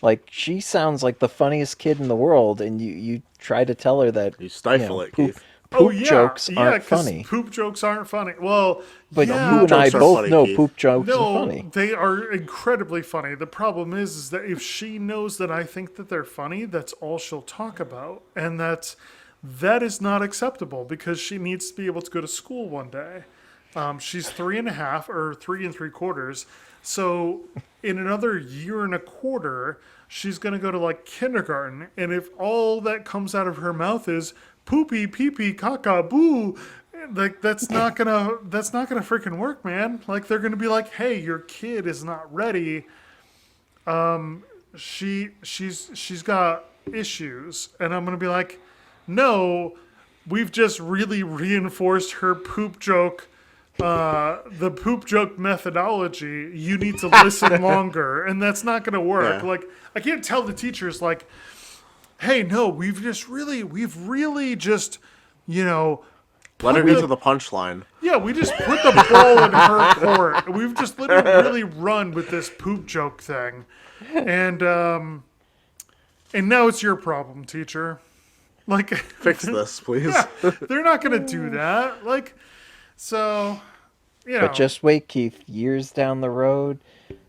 Like she sounds like the funniest kid in the world, and you try to tell her that You stifle it, poop, Keith. oh poop yeah, jokes yeah, aren't because funny. poop jokes aren't funny. Well, But yeah, you and I jokes are both funny, know Keith. poop jokes are no, funny. they are incredibly funny. The problem is that if she knows that I think that they're funny, that's all she'll talk about, and that is not acceptable because she needs to be able to go to school one day. She's 3.5 or 3 3/4. So in another year and a quarter, she's going to go to like kindergarten. And if all that comes out of her mouth is poopy, pee pee, caca, boo, like that's not gonna freaking work, man. Like they're gonna be like, hey, your kid is not ready. She's got issues, and I'm gonna be like, no, we've just really reinforced her poop joke, the poop joke methodology. You need to listen longer, and that's not gonna work. Yeah. Like I can't tell the teachers like, hey, no, we've really just, you know. Let her put get the- to the punchline. Yeah, we just put the ball in her court. We've just literally really run with this poop joke thing. And now it's your problem, teacher. Like Fix this, please. they're not gonna do that. Like so But just wait, Keith. Years down the road,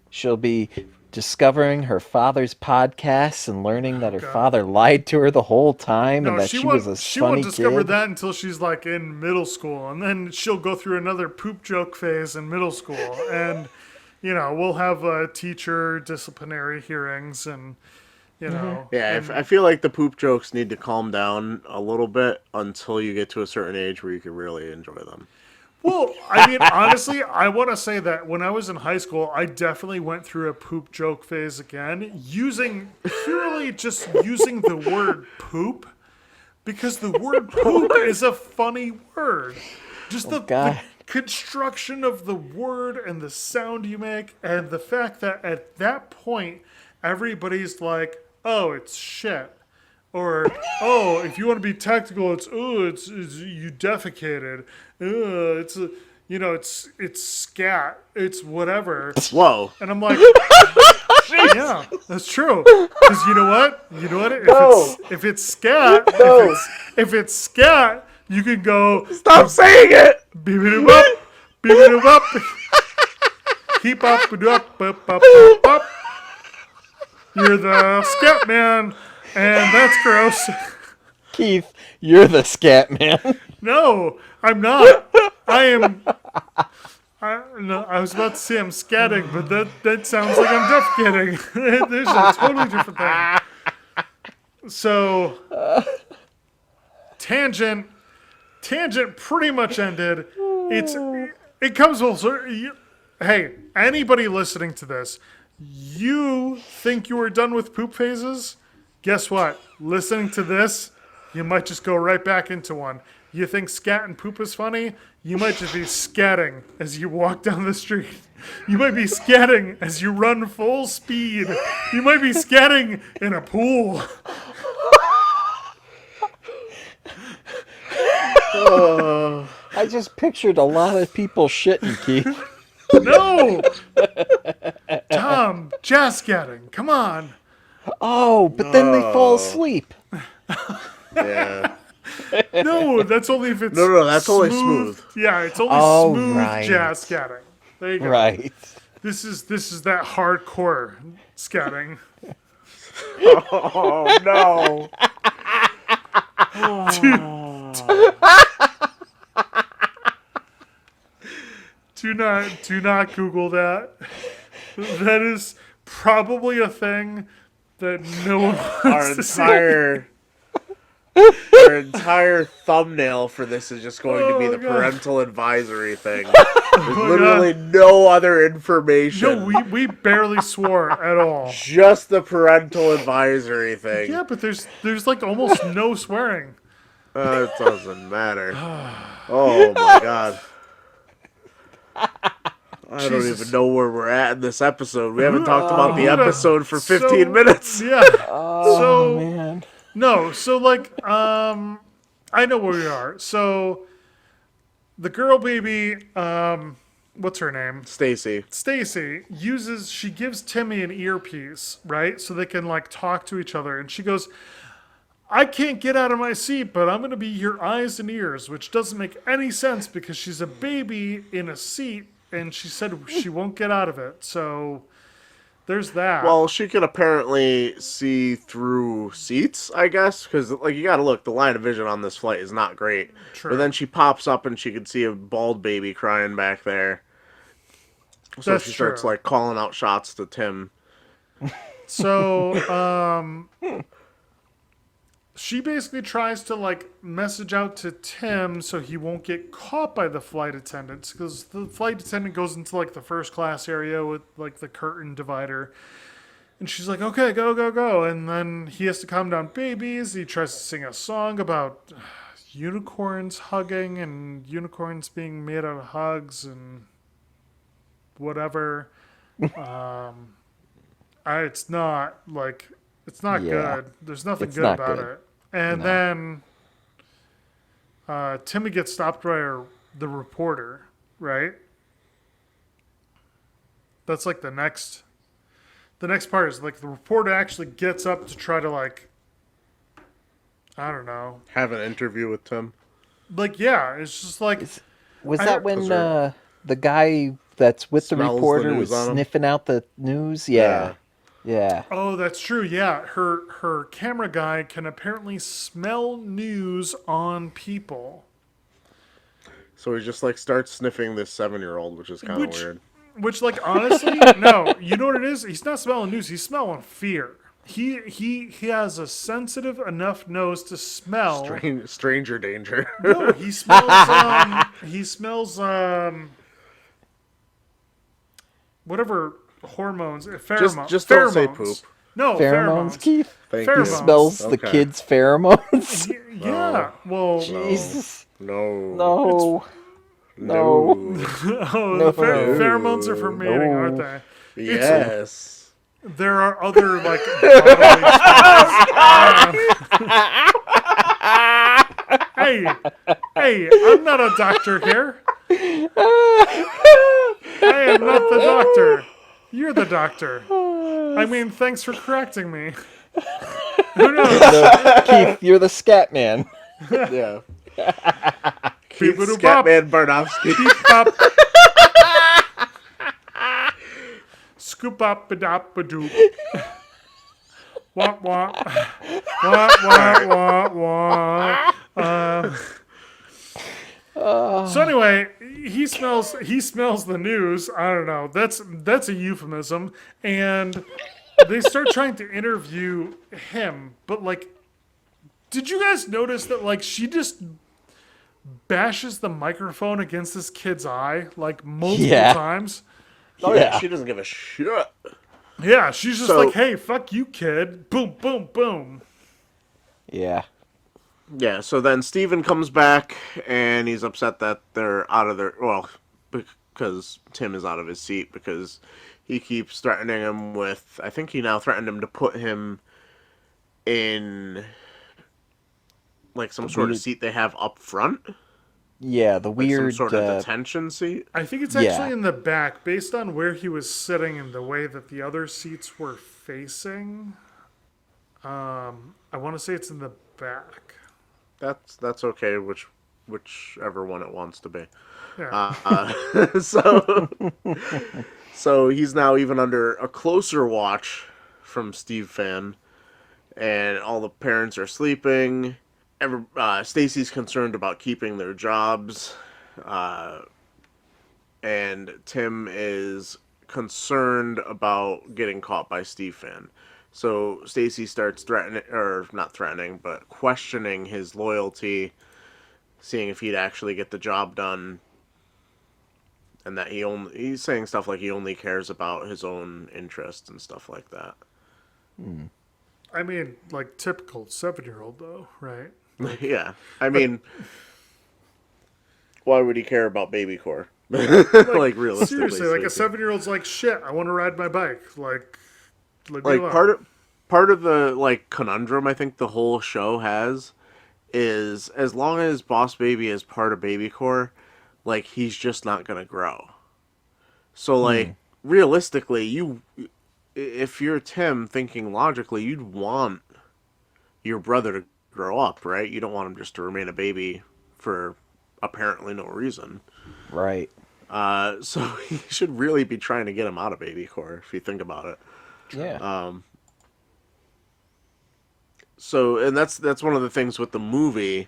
she'll be discovering her father's podcasts and learning that her father lied to her the whole time and that she was a she funny won't discover kid. that until she's like in middle school, and then she'll go through another poop joke phase in middle school, and we'll have teacher disciplinary hearings, and Yeah, and I feel like the poop jokes need to calm down a little bit until you get to a certain age where you can really enjoy them. well, I mean, honestly, I want to say that when I was in high school, I definitely went through a poop joke phase again, purely just using the word poop, because the word poop is a funny word. Just the God. construction of the word and the sound you make, and the fact that at that point, everybody's like, oh, it's shit. Or, oh, if you want to be technical, it's you defecated. It's it's scat. It's whatever. Whoa. And I'm like, yeah, that's true. Because you know what? If it's scat, if it's scat, you can go Stop saying it! beep it up, beep it up, keep up, up. You're the scat man. And that's gross. Keith, you're the scat man. No, I'm not. I am. No, I was about to say I'm scatting, but that sounds like I'm defecating. There's a totally different thing. So, tangent pretty much ended. It comes full circle. Hey, anybody listening to this, you think you are done with poop phases? Guess what? Listening to this, you might just go right back into one. You think scat and poop is funny? You might just be scatting as you walk down the street. You might be scatting as you run full speed. You might be scatting in a pool. I just pictured a lot of people shitting, Keith. No! Tom, jazz scatting. Come on. Oh, but then they fall asleep. Yeah. No, that's only if it's No, that's only smooth. Yeah, it's only smooth right. jazz scatting. There you go. Right. This is that hardcore scatting. Oh no! Do not Google that. That is probably a thing that no one Our wants to see. entire thumbnail for this is just going to be Oh, the God. parental advisory thing. There's literally no other information. No, we barely swore at all. Just the parental advisory thing. Yeah, but there's like almost no swearing. It doesn't matter. Oh my god. I don't Jesus. even know where we're at in this episode. We haven't talked about the Yeah. episode for 15 So- minutes. Yeah. Oh So man. no, so like I know where we are. So the girl baby, what's her name? Stacy. Stacy she gives Timmy an earpiece, right? So they can like talk to each other. And she goes, I can't get out of my seat, but I'm going to be your eyes and ears, which doesn't make any sense because she's a baby in a seat and she said she won't get out of it. So there's that. Well, she can apparently see through seats, I guess, because like you gotta look, the line of vision on this flight is not great. True. But then she pops up and she can see a bald baby crying back there. So That's she starts true. like calling out shots to Tim. So, she basically tries to like message out to Tim so he won't get caught by the flight attendants because the flight attendant goes into like the first class area with like the curtain divider. And she's like, okay, go, go, go. And then he has to calm down babies. He tries to sing a song about unicorns hugging and unicorns being made out of hugs and whatever. It's not Yeah. good. There's nothing It's good not about good. it. And then Timmy gets stopped by the reporter, right? That's like the next part is like the reporter actually gets up to try to like, I don't know. Have an interview with Tim. Like, yeah, it's just like, Was I that don't- when Those are- the guy that's with the Smells the reporter news was on him? sniffing out the news? Yeah. Yeah. oh, that's true. Yeah, her camera guy can apparently smell news on people. So he just like starts sniffing this 7-year-old, which is kind of Which- weird. Which, like, honestly, no. You know what it is? He's not smelling news. He's smelling fear. He has a sensitive enough nose to smell. Stranger danger. No, he smells. He smells. Whatever hormones, pheromones. just don't say pheromones. poop. No, Pheromones, Keith? Thank Pheromones. He you. smells the Okay. kids' pheromones? Yeah. Well. Jesus. No. No. No. Oh, No. the pheromones are for mating, No. aren't they? Yes. There are other like bodily hey, I'm not a doctor here. I am not the doctor. You're the doctor. I mean, thanks for correcting me. Who knows? Keith, you're the scat man. Yeah. Keith Beep-a-doop-bop. Scatman Barnowski. Bop. Scoop up a dop a doop. Wah wah. Wah wah wah wah. So anyway, he smells the news. I don't know. That's a euphemism. And they start trying to interview him, but like, did you guys notice that like she just bashes the microphone against this kid's eye like multiple Yeah. times? Oh yeah, Yeah. she doesn't give a shit. Yeah, she's just So- like, hey, fuck you, kid. Boom, boom, boom. Yeah. Yeah, so then Steven comes back and he's upset that they're out of their because Tim is out of his seat because he keeps threatening him with I think he now threatened him to put him in like some sort of weird- seat they have up front. Yeah, the Like weird some sort of detention seat. I think it's Yeah. actually in the back, based on where he was sitting and the way that the other seats were facing. I want to say it's in the back. That's okay, whichever one it wants to be. Yeah. So So he's now even under a closer watch from Steve Fan, and all the parents are sleeping. Stacy's concerned about keeping their jobs, uh, and Tim is concerned about getting caught by Steve Fan. So Stacy starts threatening, or not threatening, but questioning his loyalty, seeing if he'd actually get the job done, and that he's saying stuff like he only cares about his own interests and stuff like that. I mean, like typical 7-year-old though, right? Yeah, I mean, why would he care about baby core? Like Realistically, seriously, like a speaking. 7-year-old's like, shit, I want to ride my bike. Like, leave me Like alone. part of the like conundrum I think the whole show has is as long as Boss Baby is part of baby core, like he's just not gonna grow. So like realistically, if you're Tim thinking logically, you'd want your brother to grow up, right? You don't want him just to remain a baby for apparently no reason. Right. So he should really be trying to get him out of baby core if you think about it. Yeah. So and that's one of the things with the movie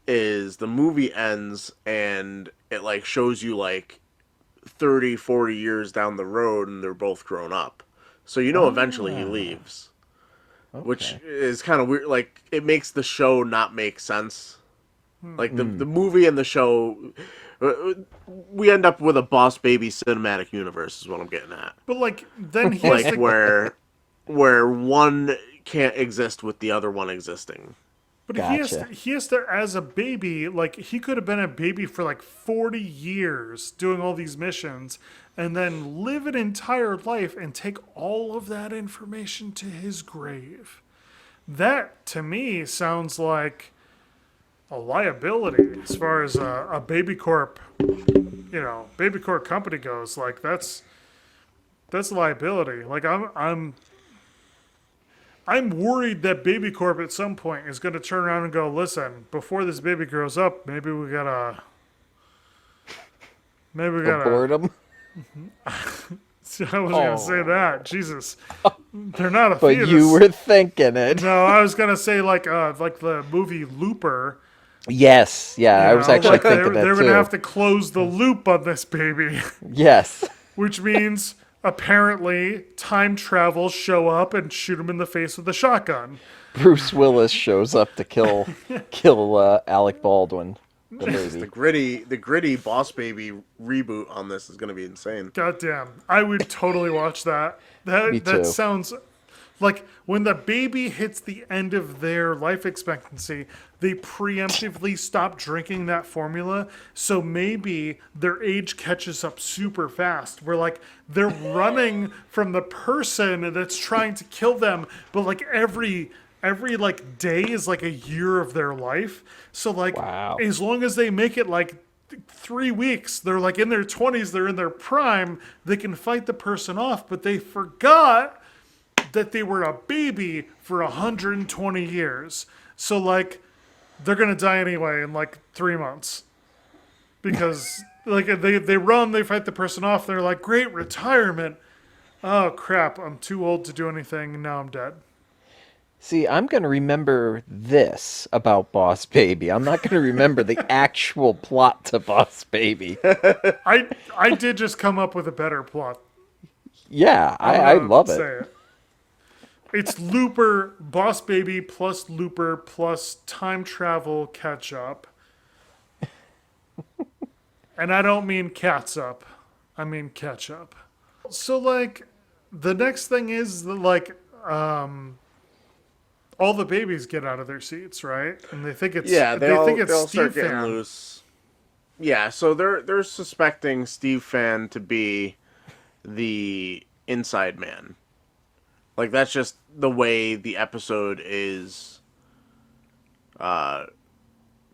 is the movie ends and it like shows you like 30, 40 years down the road and they're both grown up. So eventually he leaves, which Okay. is kind of weird. Like it makes the show not make sense. Like the movie and the show, we end up with a Boss Baby cinematic universe is what I'm getting at. But like, then he has Like to, where one can't exist with the other one existing. but Gotcha. he has to, as a baby, like he could have been a baby for like 40 years doing all these missions, and then live an entire life and take all of that information to his grave. That to me sounds like a liability as far as a baby corp, baby corp company goes. Like that's liability. Like I'm worried that baby corp at some point is going to turn around and go, listen, before this baby grows up, maybe we gotta. Abort him. I was gonna say that. Jesus, they're not a But fetus. you were thinking it. No, I was gonna say like the movie Looper. Yes. Yeah, I was actually Like thinking that they're too. gonna have to close the loop on this baby, Yes. which means apparently time travel show up and shoot him in the face with a shotgun. Bruce Willis shows up to kill Alec Baldwin, the baby. The gritty Boss Baby reboot on this is going to be insane. Goddamn, I would totally watch that. Me That too. sounds like when the baby hits the end of their life expectancy, they preemptively stop drinking that formula. So maybe their age catches up super fast. Where like they're running from the person that's trying to kill them, but like every like day is like a year of their life. So like Wow. as long as they make it like 3 weeks, they're like in their 20s, they're in their prime, they can fight the person off, but they forgot that they were a baby for 120 years. So like they're gonna die anyway in like 3 months. Because like they run, they fight the person off, they're like, great retirement. Oh crap, I'm too old to do anything, now I'm dead. See, I'm going to remember this about Boss Baby. I'm not going to remember the actual plot to Boss Baby. I did just come up with a better plot. Yeah, I love it. Say it. It's Looper, Boss Baby plus Looper plus time travel catch up. And I don't mean cats up. I mean catch up. So like the next thing is that like all the babies get out of their seats, right? And they think it's They all Steve start getting Fan. loose. Yeah, so they're suspecting Steve Fan to be the inside man. Like that's just the way the episode is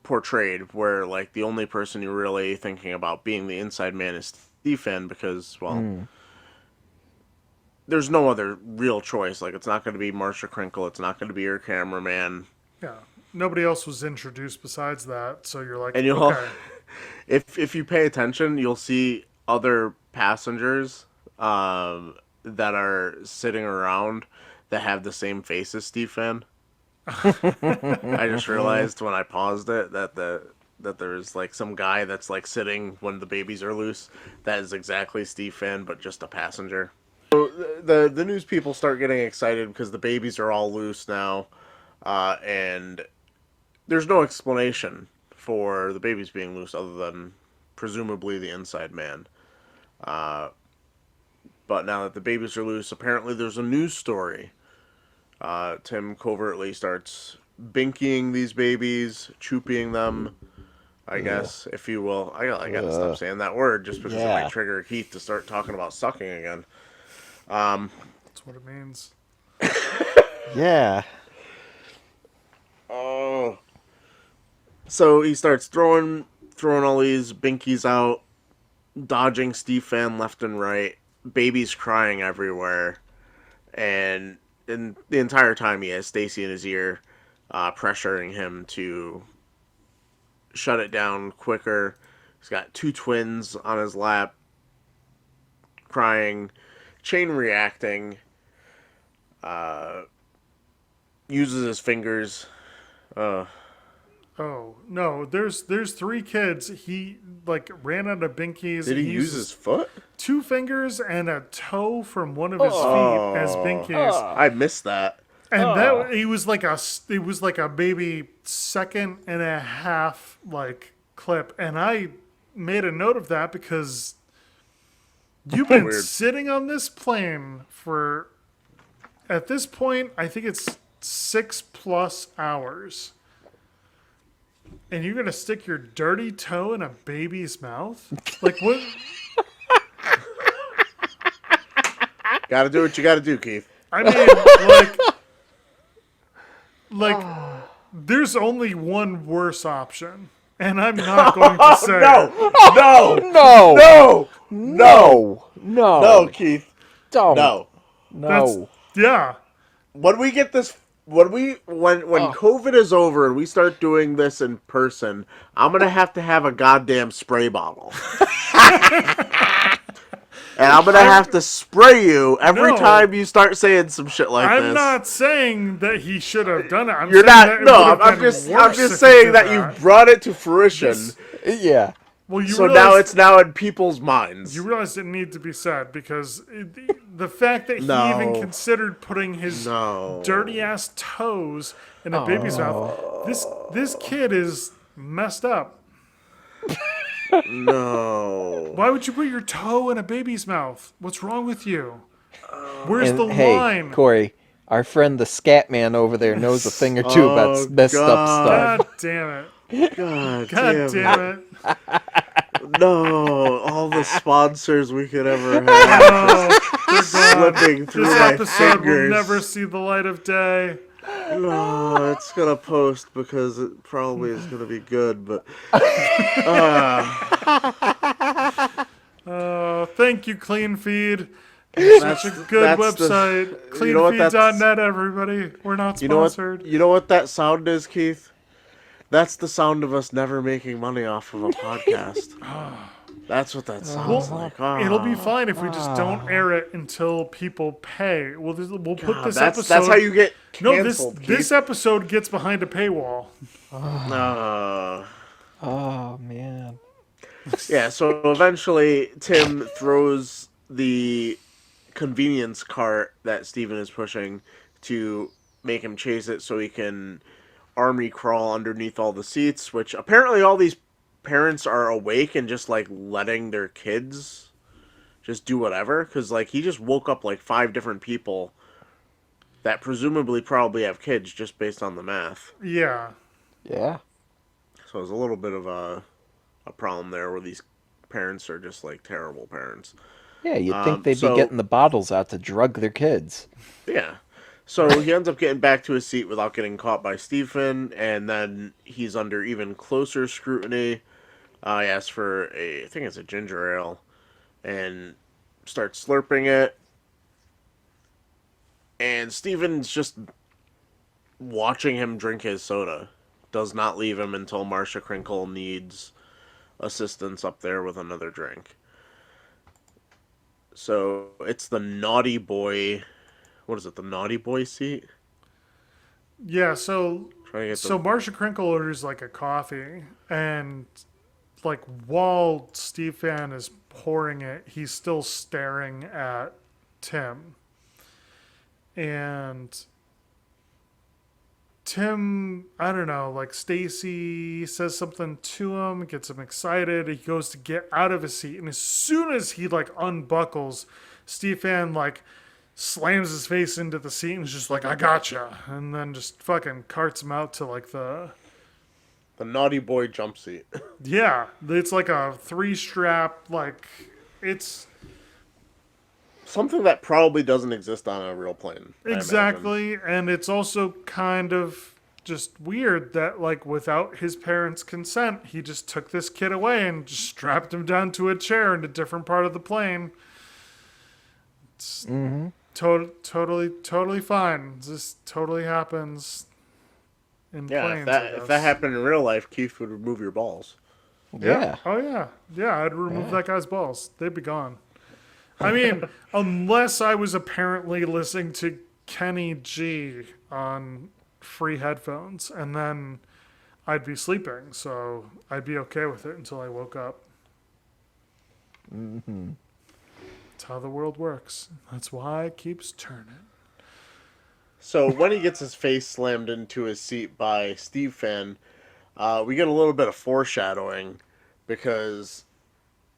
portrayed, where like the only person you're really thinking about being the inside man is Steve Fan because there's no other real choice. Like it's not going to be Marsha Crinkle, it's not going to be your cameraman. Yeah. Nobody else was introduced besides that, so you're like, And okay. if you pay attention, you'll see other passengers that are sitting around that have the same face as Steve Fan. I just realized when I paused it that there's like some guy that's like sitting when the babies are loose. That is exactly Steve Fan, but just a passenger. So the news people start getting excited because the babies are all loose now, and there's no explanation for the babies being loose other than presumably the inside man. But now that the babies are loose, apparently there's a news story. Tim covertly starts binking these babies, chooping them, I guess, if you will. I gotta stop saying that word just because it Yeah. might trigger Keith to start talking about sucking again. That's what it means. Yeah. Oh. So he starts throwing all these binkies out, dodging Steve Fan left and right, babies crying everywhere, and the entire time he has Stacy in his ear, pressuring him to shut it down quicker. He's got two twins on his lap, crying, chain reacting, uses his fingers. Oh no, there's 3 kids. He like ran out of binkies. Did he use his foot? 2 fingers and a toe from one of his feet as binkies. I missed that. And that it was like a baby second and a half like clip, and I made a note of that because you've been Weird. sitting on this plane for, at this point, I think it's 6+ hours. And you're gonna stick your dirty toe in a baby's mouth? Like what? Gotta do what you gotta do, Keith. I mean, there's only one worse option, and I'm not going to say No! No. No! No. Keith. Don't. No. that's No. yeah. When we get this, when COVID is over and we start doing this in person, I'm gonna have to have a goddamn spray bottle. And I'm gonna have to spray you every No. time you start saying some shit like this. I'm not saying that he should have done it. I'm You're saying not. that it No, would have I'm been just worse if he saying did that you brought it to fruition. Yeah. Well, you So realize, now it's now in people's minds. you realize it needed to be said because the fact that he No. even considered putting his No. dirty ass toes in a baby's mouth. This kid is messed up. No. Why would you put your toe in a baby's mouth? What's wrong with you? Where's And the hey, line? Corey, our friend the scat man over there knows a thing or two about messed up stuff. God damn it. God God damn it. No. All the sponsors we could ever have Oh, they're gone. slipping through This my episode will fingers. never see the light of day. No, it's gonna post because it probably is gonna be good, but Thank you, Clean Feed. Such a good that's the- website. you know what that's- Cleanfeed.net, everybody. We're not you know what? sponsored. You know what that sound is, Keith? That's the sound of us never making money off of a podcast. That's what that sounds like. It'll be fine if we just don't air it until people pay. We'll put this that's episode. that's how you get No, canceled. this episode gets behind a paywall. Oh man. Yeah, so eventually Tim throws the convenience cart that Steven is pushing to make him chase it so he can army crawl underneath all the seats, which apparently all these parents are awake and just like letting their kids just do whatever, because like he just woke up like 5 different people that presumably probably have kids just based on the math. Yeah. Yeah. So there's a little bit of a problem there where these parents are just like terrible parents. Yeah, you'd think they'd so- be getting the bottles out to drug their kids. Yeah. So he ends up getting back to his seat without getting caught by Stephen, and then he's under even closer scrutiny. He asks for I think it's a ginger ale, and starts slurping it. And Stephen's just watching him drink his soda. Does not leave him until Marcia Crinkle needs assistance up there with another drink. So it's the naughty boy. What is it? The naughty boy seat. Yeah, so Trying to get the. so Marsha Crinkle orders like a coffee, and like while Steve Fan is pouring it, he's still staring at Tim. And Tim, I don't know, like Stacy says something to him, gets him excited. He goes to get out of his seat, and as soon as he like unbuckles, Steve Fan like slams his face into the seat and is just like, "I gotcha," and then just fucking carts him out to like The naughty boy jump seat. yeah, it's like a three strap, like it's Something that probably doesn't exist on a real plane. I imagine. exactly, and it's also kind of just weird that like without his parents' consent, he just took this kid away and just strapped him down to a chair in a different part of the plane. It's totally fine. This totally happens in Yeah, planes, I if that guess. happened in real life, Keith would remove your balls. Yeah. Oh yeah. Yeah, I'd remove that guy's balls. They'd be gone. I mean, unless I was apparently listening to Kenny G on free headphones, and then I'd be sleeping, so I'd be okay with it until I woke up. That's how the world works. That's why it keeps turning. So when he gets his face slammed into his seat by Steve Fan, we get a little bit of foreshadowing because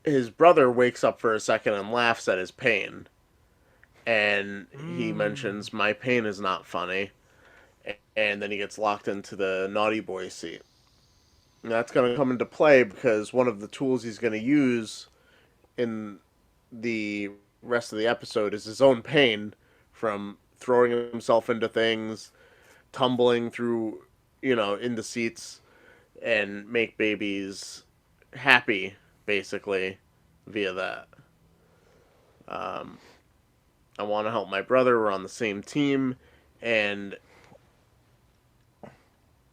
his brother wakes up for a second and laughs at his pain. And he mentions, "My pain is not funny." And then he gets locked into the naughty boy seat. And that's going to come into play because one of the tools he's going to use in the rest of the episode is his own pain from throwing himself into things, tumbling through, into seats, and make babies happy, basically, via that. I want to help my brother. We're on the same team, and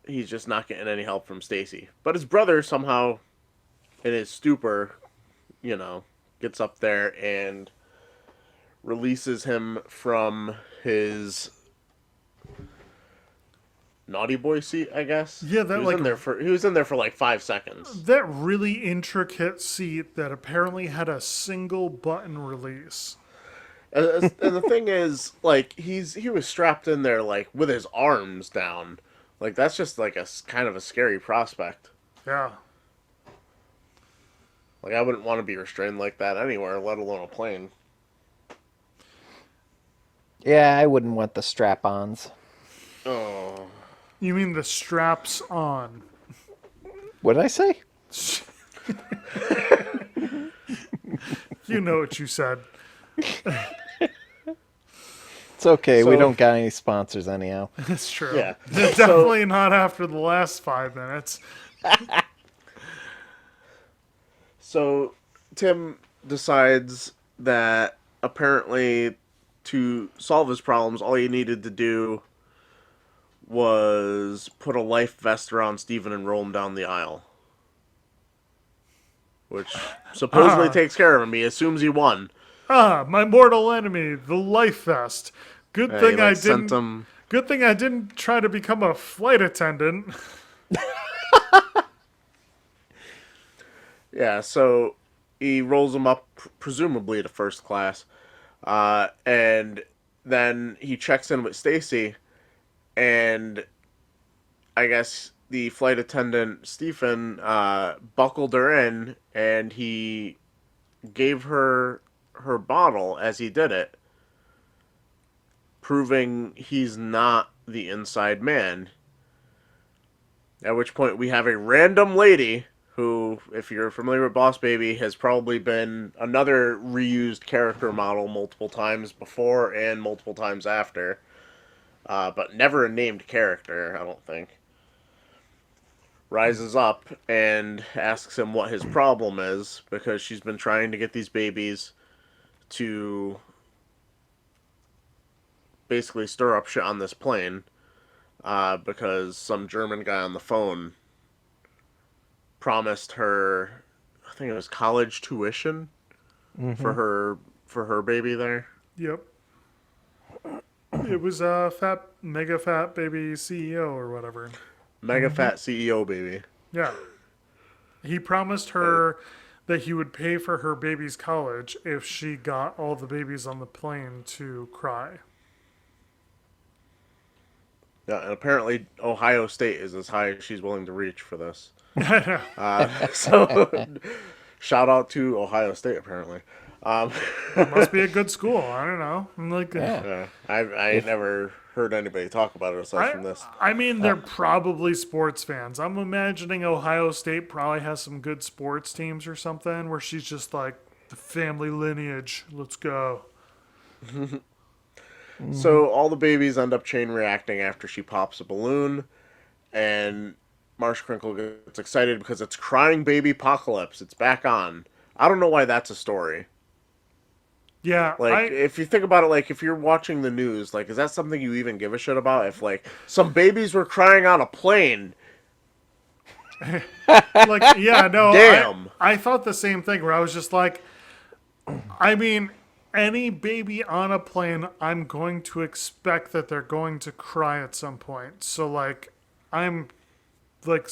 he's just not getting any help from Stacy. But his brother somehow, in his stupor, gets up there and releases him from his naughty boy seat, I guess. Yeah, that like He was in there for like 5 seconds. that really intricate seat that apparently had a single button release. And the thing is, like, he was strapped in there like with his arms down. Like that's just like a kind of a scary prospect. Yeah. Like I wouldn't want to be restrained like that anywhere, let alone a plane. Yeah, I wouldn't want the strap-ons. Oh. You mean the straps on? What did I say? You know what you said. It's okay. We So- don't got any sponsors anyhow. It's true. Yeah. Definitely not after the last 5 minutes. So Tim decides that apparently to solve his problems, all he needed to do was put a life vest around Steven and roll him down the aisle. Which supposedly takes care of him. He assumes he won. Ah, my mortal enemy, the life vest. Good He, thing like, I sent didn't. him. Good thing I didn't try to become a flight attendant. Yeah, so he rolls him up, presumably to first class, and then he checks in with Stacy, and I guess the flight attendant Stephen buckled her in, and he gave her her bottle as he did it, proving he's not the inside man. At which point we have a random lady who, if you're familiar with Boss Baby, has probably been another reused character model multiple times before and multiple times after, but never a named character, I don't think. Rises up and asks him what his problem is because she's been trying to get these babies to basically stir up shit on this plane because some German guy on the phone promised her, I think it was college tuition for her for her baby there. Yep. It was mega fat baby CEO or whatever. Mega fat CEO baby. Yeah. He promised her that he would pay for her baby's college if she got all the babies on the plane to cry. Yeah, and apparently Ohio State is as high as she's willing to reach for this. So, shout out to Ohio State, apparently. Must be a good school. I don't know. I'm like, Yeah. I ain't never heard anybody talk about it aside from this. I mean, they're probably sports fans. I'm imagining Ohio State probably has some good sports teams or something where she's just like, the family lineage. Let's go. So all the babies end up chain reacting after she pops a balloon, and Marsh Crinkle gets excited because it's crying baby apocalypse. It's back on. I don't know why that's a story. Yeah. Like, if you think about it, like, if you're watching the news, like, is that something you even give a shit about? If, like, some babies were crying on a plane. Like, yeah, no. Damn. I thought the same thing where I was just like, I mean, any baby on a plane, I'm going to expect that they're going to cry at some point. So, like, I'm like,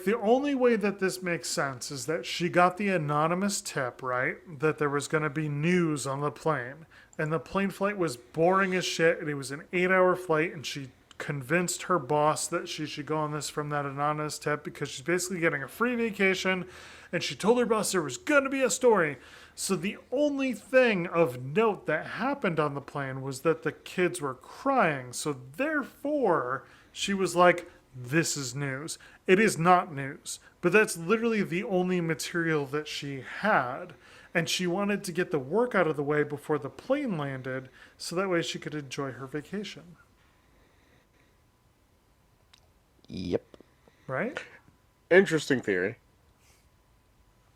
the only way that this makes sense is that she got the anonymous tip, right? That there was going to be news on the plane. And the plane flight was boring as shit. And it was an 8-hour flight. And she convinced her boss that she should go on this from that anonymous tip because she's basically getting a free vacation. And she told her boss there was going to be a story. So the only thing of note that happened on the plane was that the kids were crying. So therefore, she was like, this is news. It is not news, but that's literally the only material that she had. And she wanted to get the work out of the way before the plane landed so that way she could enjoy her vacation. Yep. Right? Interesting theory.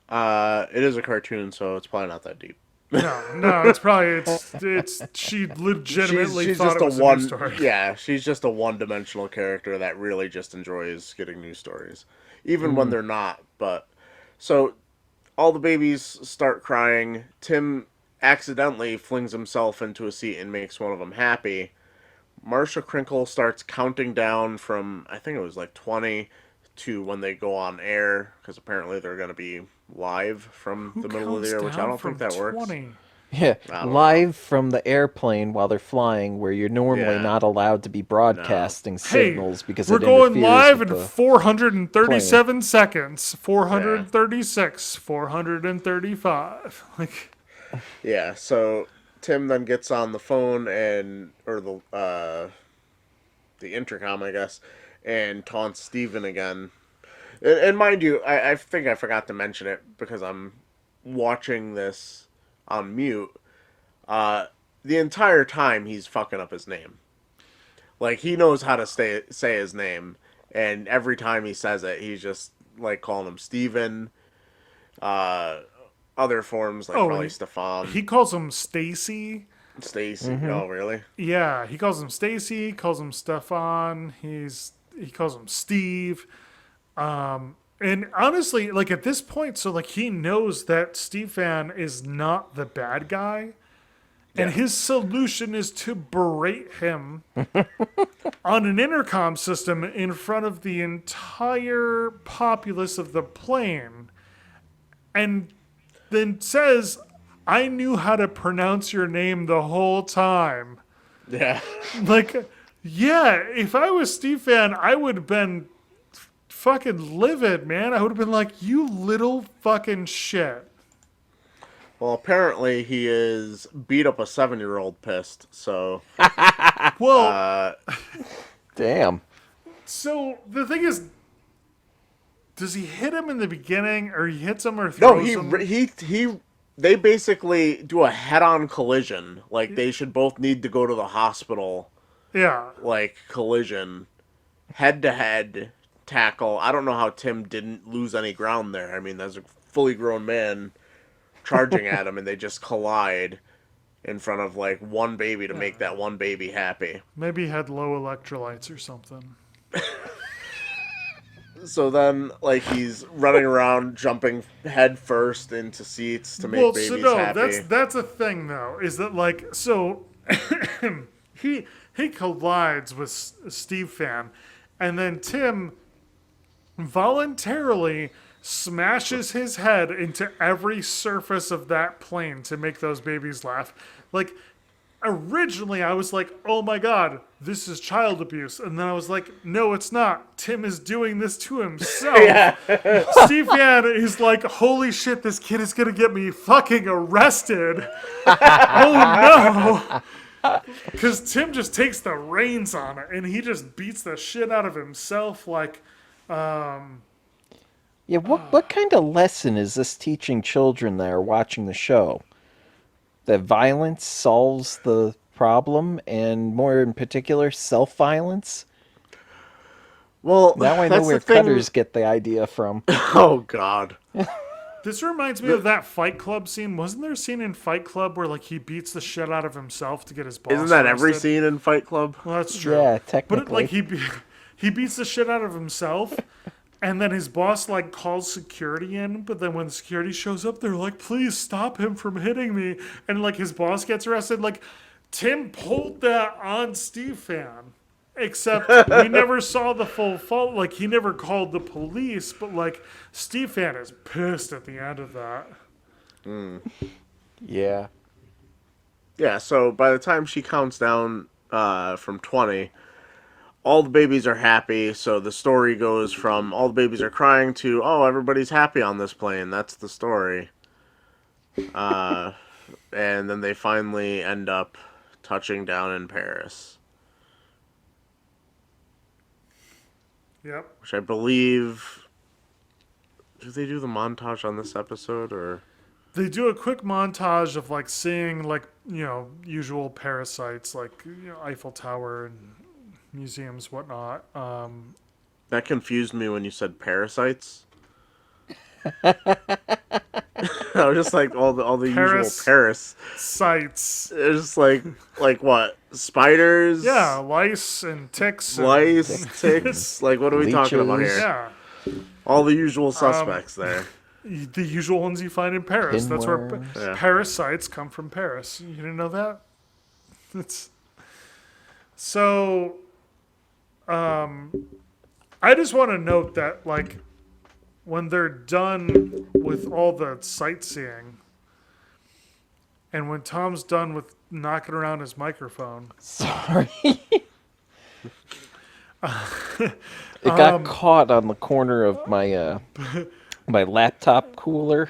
It is a cartoon, so it's probably not that deep. No, it's probably, it's she legitimately she's thought just it was a a one. news story. Yeah, she's just a one-dimensional character that really just enjoys getting news stories, even when they're not. But so all the babies start crying. Tim accidentally flings himself into a seat and makes one of them happy. Marsha Crinkle starts counting down from, I think it was like 20 to when they go on air, because apparently they're going to be live from the middle of the air, which I don't think that works. 20? Yeah, don't live from the airplane while they're flying, where you're normally Yeah. not allowed to be broadcasting Hey, signals because we're it going interferes live with in the 437 seconds, 436, 435. Like, Yeah, so Tim then gets on the phone or the intercom, I guess, and taunts Steven again. And mind you, I think I forgot to mention it because I'm watching this on mute. The entire time he's fucking up his name. Like, he knows how to say his name, and every time he says it, he's just like calling him Steven. Other forms like probably Stefan. he calls him Stacy. Stacy. Oh, really? Yeah, he calls him Stacy, calls him Stefan, he calls him Steve. And honestly, like at this point, so like he knows that Steve Fan is not the bad guy. And his solution is to berate him on an intercom system in front of the entire populace of the plane. And then says, I knew how to pronounce your name the whole time. Yeah. Like, yeah, if I was Steve Fan, I would have been fucking livid, man. I would have been like, you little fucking shit. Well, apparently he is beat up a 7-year-old pissed, so... Well, Damn. so the thing is, does he hit him in the beginning, or he hits him or No, throws him? they basically do a head-on collision. Like, they should both need to go to the hospital, Yeah. like, collision. Head-to-head tackle. I don't know how Tim didn't lose any ground there. I mean, there's a fully grown man charging at him, and they just collide in front of, like, one baby to make that one baby happy. Maybe he had low electrolytes or something. So then, like, he's running around, jumping head first into seats to make Well, so babies no, happy. that's a thing though. Is that like so? he he collides with Steve Fan, and then Tim voluntarily smashes his head into every surface of that plane to make those babies laugh. Like originally I was like, "Oh my god, this is child abuse." And then I was like, "No, it's not. Tim is doing this to himself." Yeah. Steve Yan is like, "Holy shit, this kid is going to get me fucking arrested." Oh no. Cuz Tim just takes the reins on it and he just beats the shit out of himself like Yeah, what kind of lesson is this teaching children that are watching the show? That violence solves the problem, and more in particular, self-violence? Well, Now I know that's where the thing. cutters get the idea from. Oh God. this reminds me of that Fight Club scene. Wasn't there a scene in Fight Club where like he beats the shit out of himself to get his boss Isn't that every arrested? scene in Fight Club? Well, that's true. Yeah, But it, like technically. he beats the shit out of himself, and then his boss like calls security in. But then when security shows up, they're like, "Please stop him from hitting me." And like his boss gets arrested. Like Tim pulled that on Steve Fan, except we never saw the full fault. Like he never called the police, but like Steve Fan is pissed at the end of that. Yeah. Yeah. So by the time she counts down from 20, all the babies are happy. So the story goes from all the babies are crying to, oh, everybody's happy on this plane. That's the story. And then they finally end up touching down in Paris, Yep. which I believe. Do they do the montage on this episode or? They do a quick montage of like seeing like usual parasites like Eiffel Tower and museums whatnot. That confused me when you said parasites. I was just like all the usual Paris. Sites. It's just like what? Spiders? Yeah, lice and ticks. Lice, ticks. Like what are we talking about Leeches. here? Yeah, All the usual suspects there. the usual ones you find in Paris. That's where Pinworms. Yeah. parasites come from. Paris. You didn't know that? It's so. I just want to note that like when they're done with all the sightseeing, and when Tom's done with knocking around his microphone, Sorry. It got caught on the corner of my my laptop cooler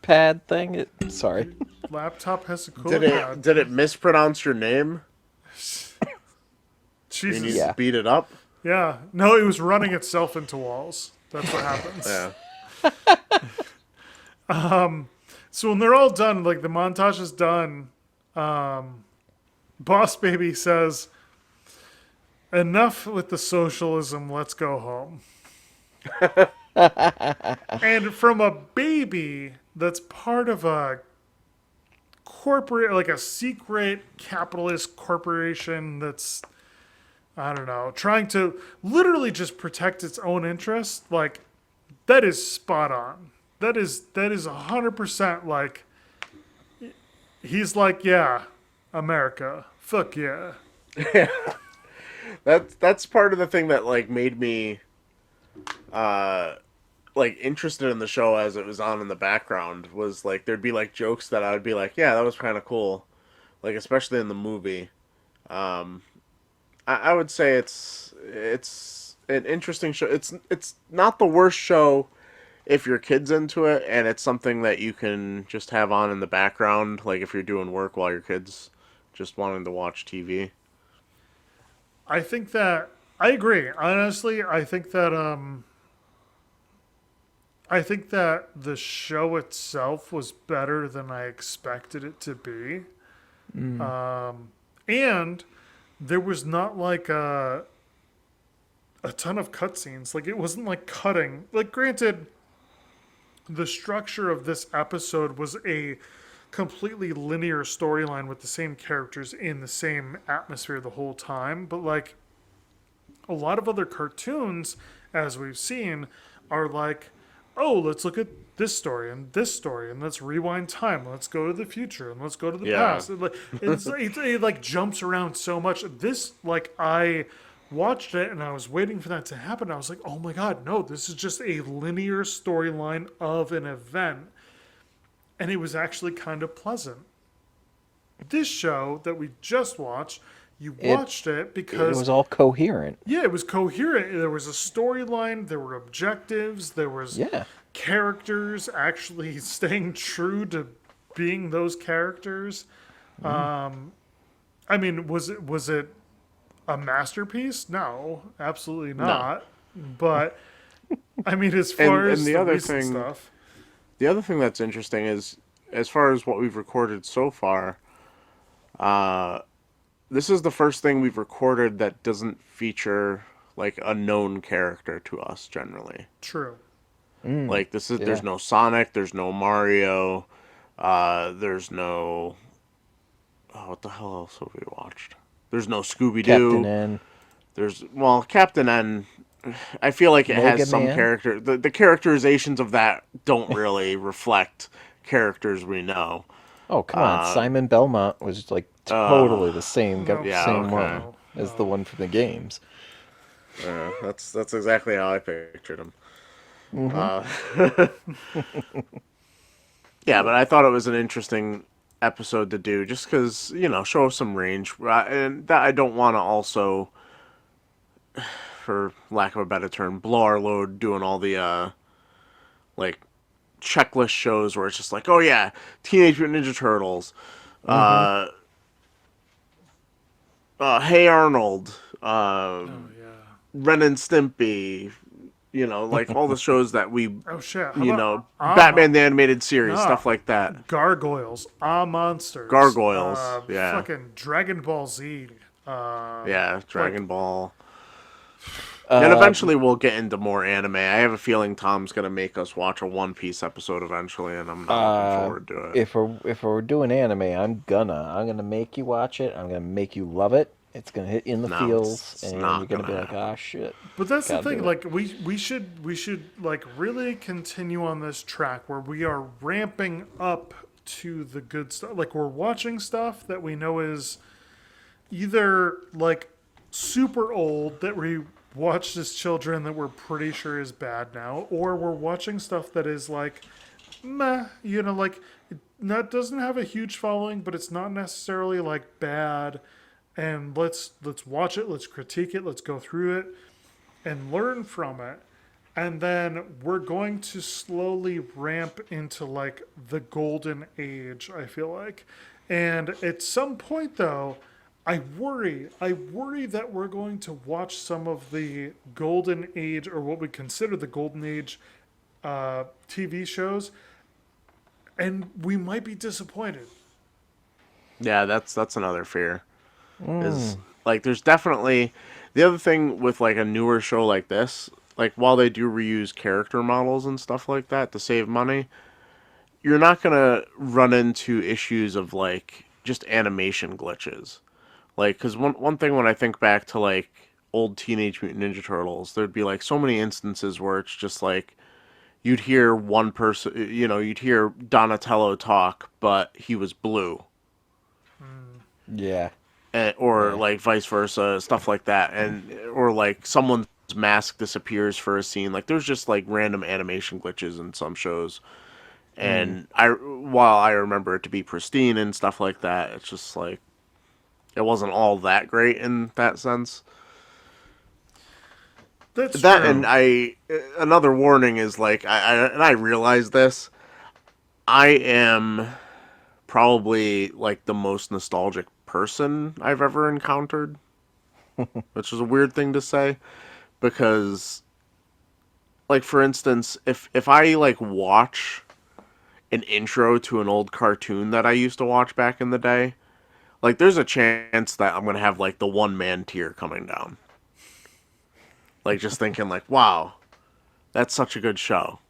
pad thing. Sorry. laptop has a cool Did pad. it mispronounce your name? You need Jesus. Yeah. to beat it up? Yeah. No, it was running itself into walls. That's what happens. Yeah. So when they're all done, like the montage is done, Boss Baby says, "Enough with the socialism, let's go home." And from a baby that's part of a corporate, like a secret capitalist corporation that's, I don't know, trying to literally just protect its own interests, like, that is spot on. That is 100% like, he's like, yeah, America, fuck yeah. That's part of the thing that like made me like interested in the show as it was on in the background was like there'd be like jokes that I would be like, yeah, that was kind of cool, like especially in the movie. I would say it's an interesting show. It's not the worst show if your kid's into it, and it's something that you can just have on in the background, like if you're doing work while your kid's just wanting to watch TV. I think that, I agree. Honestly, I think that the show itself was better than I expected it to be. And there was not like a ton of cutscenes. Like it wasn't like cutting. Like granted, the structure of this episode was a completely linear storyline with the same characters in the same atmosphere the whole time. But like a lot of other cartoons, as we've seen, are like, oh, let's look at this story, and let's rewind time. Let's go to the future, and let's go to the Yeah. past. It like jumps around so much. This, like, I watched it and I was waiting for that to happen. I was like, oh my god, no, this is just a linear storyline of an event, and it was actually kind of pleasant. This show that we just watched, you It watched it it because was all coherent. yeah, it was coherent. There was a storyline, there were objectives, there was Yeah. characters actually staying true to being those characters. I mean, was it a masterpiece? No, absolutely No. not. But I mean, as And far as the the other recent thing, stuff, the other thing that's interesting is, as far as what we've recorded so far, this is the first thing we've recorded that doesn't feature like a known character to us generally. true. Like there's Yeah. no Sonic, there's no Mario, there's no, oh, what the hell else have we watched? There's no Scooby Captain Doo. N. There's, well, Captain N. I feel like it Mega has some Man. character. The characterizations of that don't really reflect characters we know. Oh, come on. Simon Belmont was like totally the same No, Yeah, same okay. one no, as the no. one from the games. That's exactly how I pictured him. Yeah, but I thought it was an interesting episode to do, just because show some range, and that I don't want to also, for lack of a better term, blow our load doing all the like checklist shows where it's just like, oh yeah, Teenage Mutant Ninja Turtles, uh, Hey Arnold, Oh yeah. Ren and Stimpy, like all the shows that we, Oh shit. How about Batman the Animated Series, Nah. stuff like that. Gargoyles, Monsters, Gargoyles, yeah. fucking Dragon Ball Z. Yeah, Dragon Ball. And eventually we'll get into more anime. I have a feeling Tom's gonna make us watch a One Piece episode eventually, and I'm not looking forward to it. If we're doing anime, I'm gonna make you watch it. I'm gonna make you love it. It's gonna hit you in the No, feels, it's and not you're gonna be gonna like, happen. ah, shit. But that's the Gotta thing. do it. Like we should like really continue on this track where we are ramping up to the good stuff. Like we're watching stuff that we know is either like super old that we watched as children that we're pretty sure is bad now, or we're watching stuff that is like meh, like that doesn't have a huge following, but it's not necessarily like bad. And let's watch it, let's critique it, let's go through it and learn from it. And then we're going to slowly ramp into like the golden age, I feel like. And at some point though, I worry that we're going to watch some of the golden age or what we consider the golden age TV shows, and we might be disappointed. Yeah, that's another fear. Is like there's definitely the other thing with like a newer show like this, like while they do reuse character models and stuff like that to save money, you're not gonna run into issues of like just animation glitches. Like, because one thing when I think back to like old Teenage Mutant Ninja Turtles, there'd be like so many instances where it's just like you'd hear one person, you'd hear Donatello talk, but he was blue, Yeah. or Yeah. like vice versa, stuff like that, and or like someone's mask disappears for a scene. Like there's just like random animation glitches in some shows, and while I remember it to be pristine and stuff like that, it's just like it wasn't all that great in that sense. That's That true. and another warning is like I realize this. I am probably like the most nostalgic person I've ever encountered, which is a weird thing to say because like for instance, if I like watch an intro to an old cartoon that I used to watch back in the day, like there's a chance that I'm going to have like the one man tear coming down. Like just thinking like, wow, that's such a good show.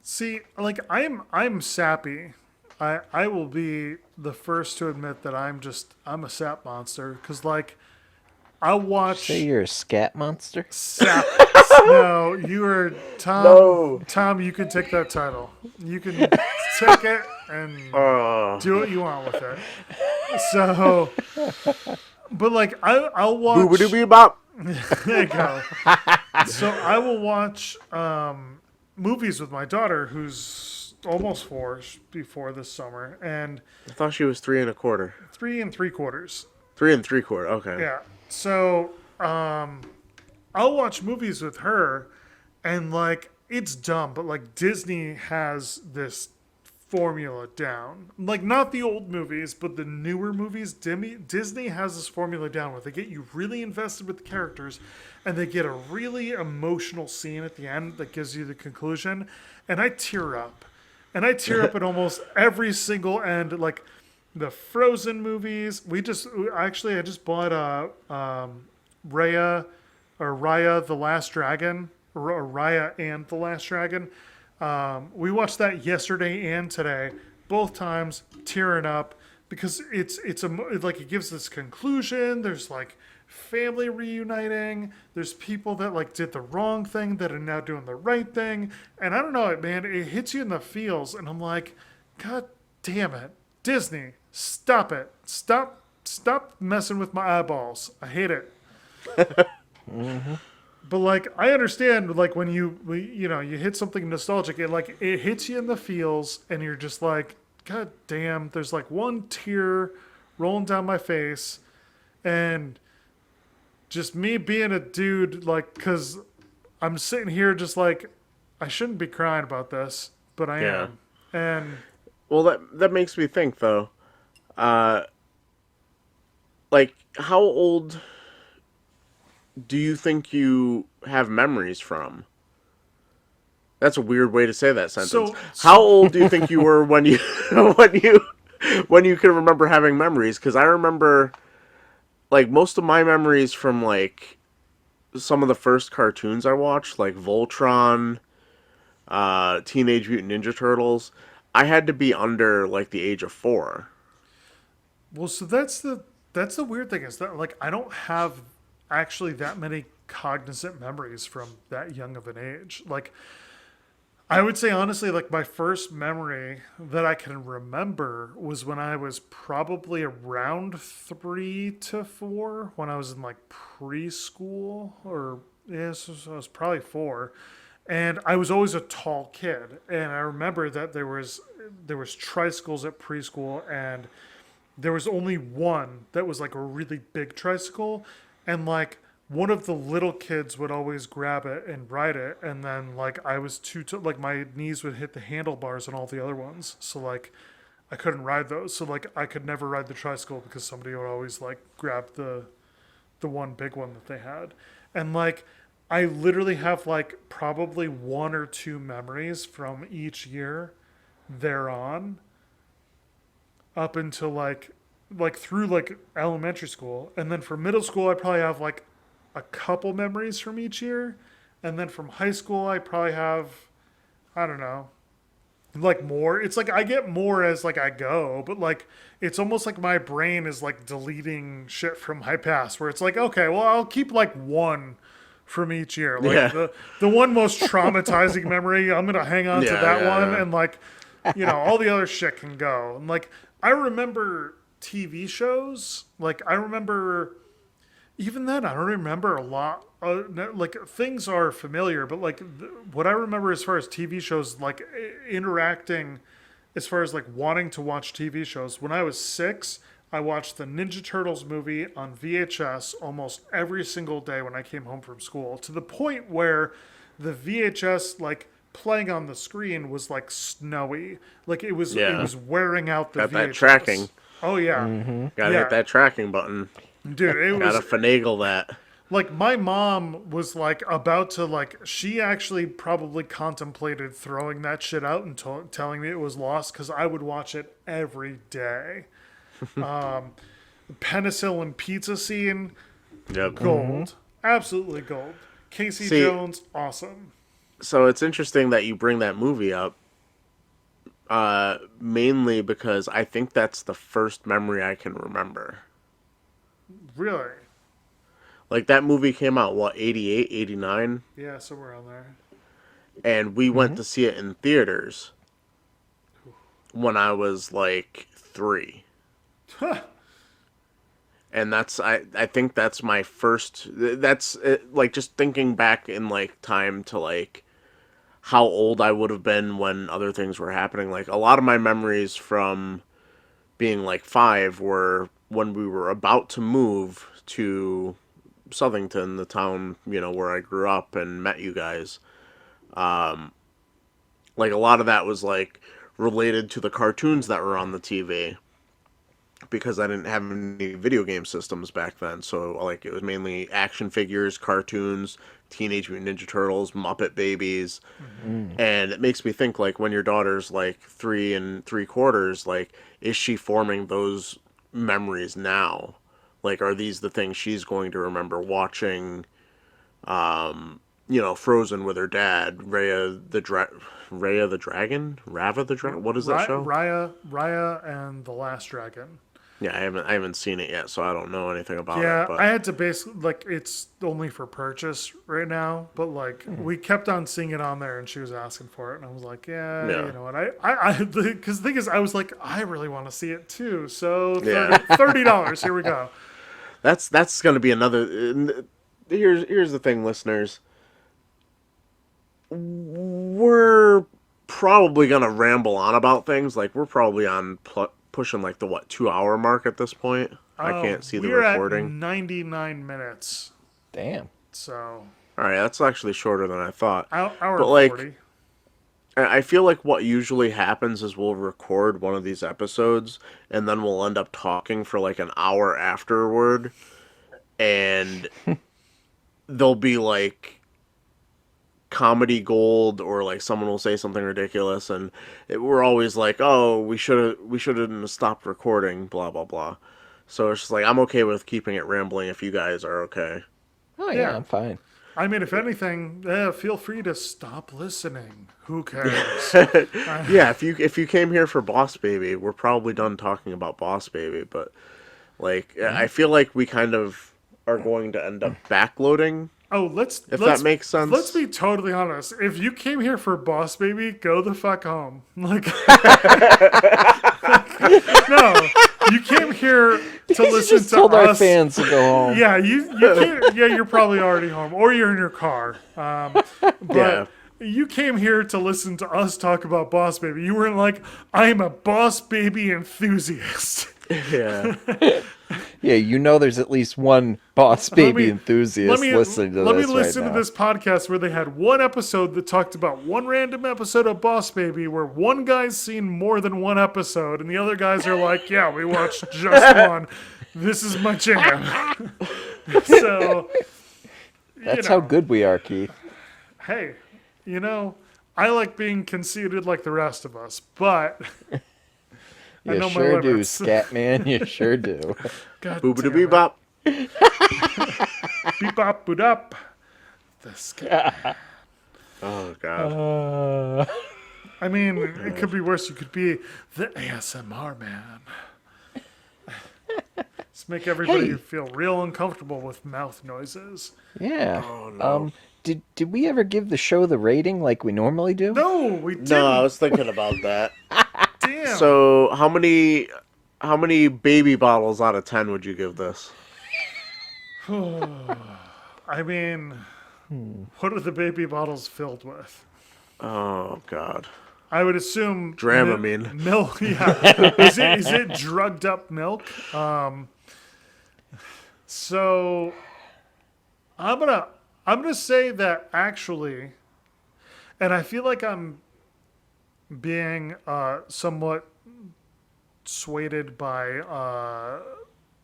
See, like I'm sappy. I will be the first to admit that I'm a sap monster because like I'll Say watch you're a scat monster? Sap. No, you are Tom. No. Tom, you can take that title. You can take it and do what you want with it. So, but like I'll watch. Boobity bop. There you go. So I will watch movies with my daughter, who's almost 4 before this summer, and I thought she was 3 1/4. 3 3/4. 3 3/4. Okay. Yeah. So I'll watch movies with her, and like it's dumb, but like Disney has this formula down. Like not the old movies, but the newer movies. Disney has this formula down where they get you really invested with the characters, and they get a really emotional scene at the end that gives you the conclusion, and I tear up, and I tear up at almost every single end. Like the Frozen movies. I just bought Raya or Raya the Last Dragon, or Raya and the Last Dragon. We watched that yesterday and today, both times tearing up because like it gives this conclusion. There's like family reuniting. There's people that like did the wrong thing that are now doing the right thing, and I don't know, man. It hits you in the feels, and I'm like, God damn it, Disney, stop it, stop messing with my eyeballs. I hate it. But like I understand, like when you hit something nostalgic, it hits you in the feels, and you're just like, God damn, there's like one tear rolling down my face, and just me being a dude, like, cause I'm sitting here just like I shouldn't be crying about this, but I Yeah. am, and Well, that makes me think though. Uh, like, how old do you think you have memories from? That's a weird way to say that sentence. so How old do you think you were when you when you when you can remember having memories? Because I remember, like, most of my memories from like some of the first cartoons I watched, like Voltron, Teenage Mutant Ninja Turtles. I had to be under like the age of 4. Well, so that's the weird thing is that like I don't have actually that many cognizant memories from that young of an age. Like I would say honestly, like my first memory that I can remember was when I was probably around 3 to 4, when I was in like preschool, or yeah, so I was probably 4, and I was always a tall kid, and I remember that there was tricycles at preschool, and there was only one that was like a really big tricycle, and like one of the little kids would always grab it and ride it, and then like I was like my knees would hit the handlebars on all the other ones, so like I couldn't ride those, so like I could never ride the tricycle because somebody would always like grab the one big one that they had. And like I literally have like probably 1 or 2 memories from each year thereon, up until like through like elementary school, and then for middle school I probably have like a couple memories from each year, and then from high school I probably have, I don't know, like more. It's like I get more as like I go, but like it's almost like my brain is like deleting shit from my past, where it's like, okay, well I'll keep like one from each year, like Yeah. the one most traumatizing memory, I'm gonna hang on to Yeah, that yeah, one, yeah. and like all the other shit can go. And like I remember TV shows, like I remember, even then I don't remember a lot. Like things are familiar, but like what I remember as far as TV shows, like interacting, as far as like wanting to watch TV shows. When I was 6, I watched the Ninja Turtles movie on VHS almost every single day when I came home from school, to the point where the VHS like playing on the screen was like snowy, like it Yeah. was wearing out the Got that VHS. tracking. Oh yeah, Gotta hit yeah, that tracking button. dude, it Gotta was finagle that. like my mom was like about to, like, she actually probably contemplated throwing that shit out and telling me it was lost, because I would watch it every day. Penicillin pizza scene, Yep. gold, absolutely gold. Casey See, Jones, awesome. so it's interesting that you bring that movie up, mainly because I think that's the first memory I can remember. Really. Like, that movie came out, what, 88, 89? Yeah, somewhere around there. And we went to see it in theaters when I was, like, 3. And I think that's my first, that's, like, just thinking back in, like, time to, like, how old I would have been when other things were happening. Like, a lot of my memories from being, like, 5 were when we were about to move to Southington, the town, where I grew up and met you guys. Like, a lot of that was, like, related to the cartoons that were on the TV, because I didn't have any video game systems back then. So, like, it was mainly action figures, cartoons, Teenage Mutant Ninja Turtles, Muppet Babies. And it makes me think, like, when your daughter's, like, 3 3/4, like, is she forming those memories now? Like, are these the things she's going to remember watching, Frozen with her dad, Raya the Dragon? Rava the Dragon? What is that show? Raya and the Last Dragon. Yeah, I haven't seen it yet, so I don't know anything about Yeah, it. But I had to basically, like, it's only for purchase right now, but, like, we kept on seeing it on there, and she was asking for it, and I was like, yeah. You know what, because the thing is, I was like, I really want to see it too, so $30, here we go. that's going to be another. Here's the thing, listeners. We're probably going to ramble on about things. Like, we're probably on pushing, like, the 2-hour mark at this point. I can't see the recording. We're at 99 minutes. Damn. So. All right, that's actually shorter than I thought. Hour but, like, 40. I feel like what usually happens is we'll record one of these episodes, and then we'll end up talking for, like, an hour afterward, and there'll be, like, comedy gold, or, like, someone will say something ridiculous, and we're always like, oh, we shouldn't have stopped recording, blah blah blah. So it's just like, I'm okay with keeping it rambling if you guys are okay. Oh yeah, I'm fine. I mean, if anything, feel free to stop listening. Who cares? Yeah, if you came here for Boss Baby, we're probably done talking about Boss Baby, but, like, I feel like we kind of are going to end up backloading. Oh, If that makes sense. Let's be totally honest. If you came here for Boss Baby, go the fuck home. Like, no, you came here to listen Just to told us. our fans to go home. Yeah, you can't. Yeah, you're probably already home, or you're in your car. But Yeah. you came here to listen to us talk about Boss Baby. You weren't like, I am a Boss Baby enthusiast. Yeah. Yeah, there's at least one Boss Baby enthusiast listening to this Let me right listen to now. this podcast where they had one episode that talked about one random episode of Boss Baby where one guy's seen more than one episode and the other guys are like, yeah, we watched just one. This is my jam. So, That's how good we are, Keith. Hey, I like being conceited like the rest of us, but... I You know my sure do, limits. Scat Man. You sure do. God Boobity damn it. bebop. Beep bop boot up. The scat. Oh god. I mean, it could be worse. You could be the ASMR man. Just make everybody Hey. feel real uncomfortable with mouth noises. Yeah. Oh, no. Did we ever give the show the rating like we normally do? No, we didn't. No, I was thinking about that. Damn. So, how many baby bottles out of 10 would you give this? I mean, what are the baby bottles filled with? Oh god. I would assume Dramamine. Milk. Yeah. Is it drugged up milk? So I'm gonna say that actually, and I feel like I'm being somewhat swayed by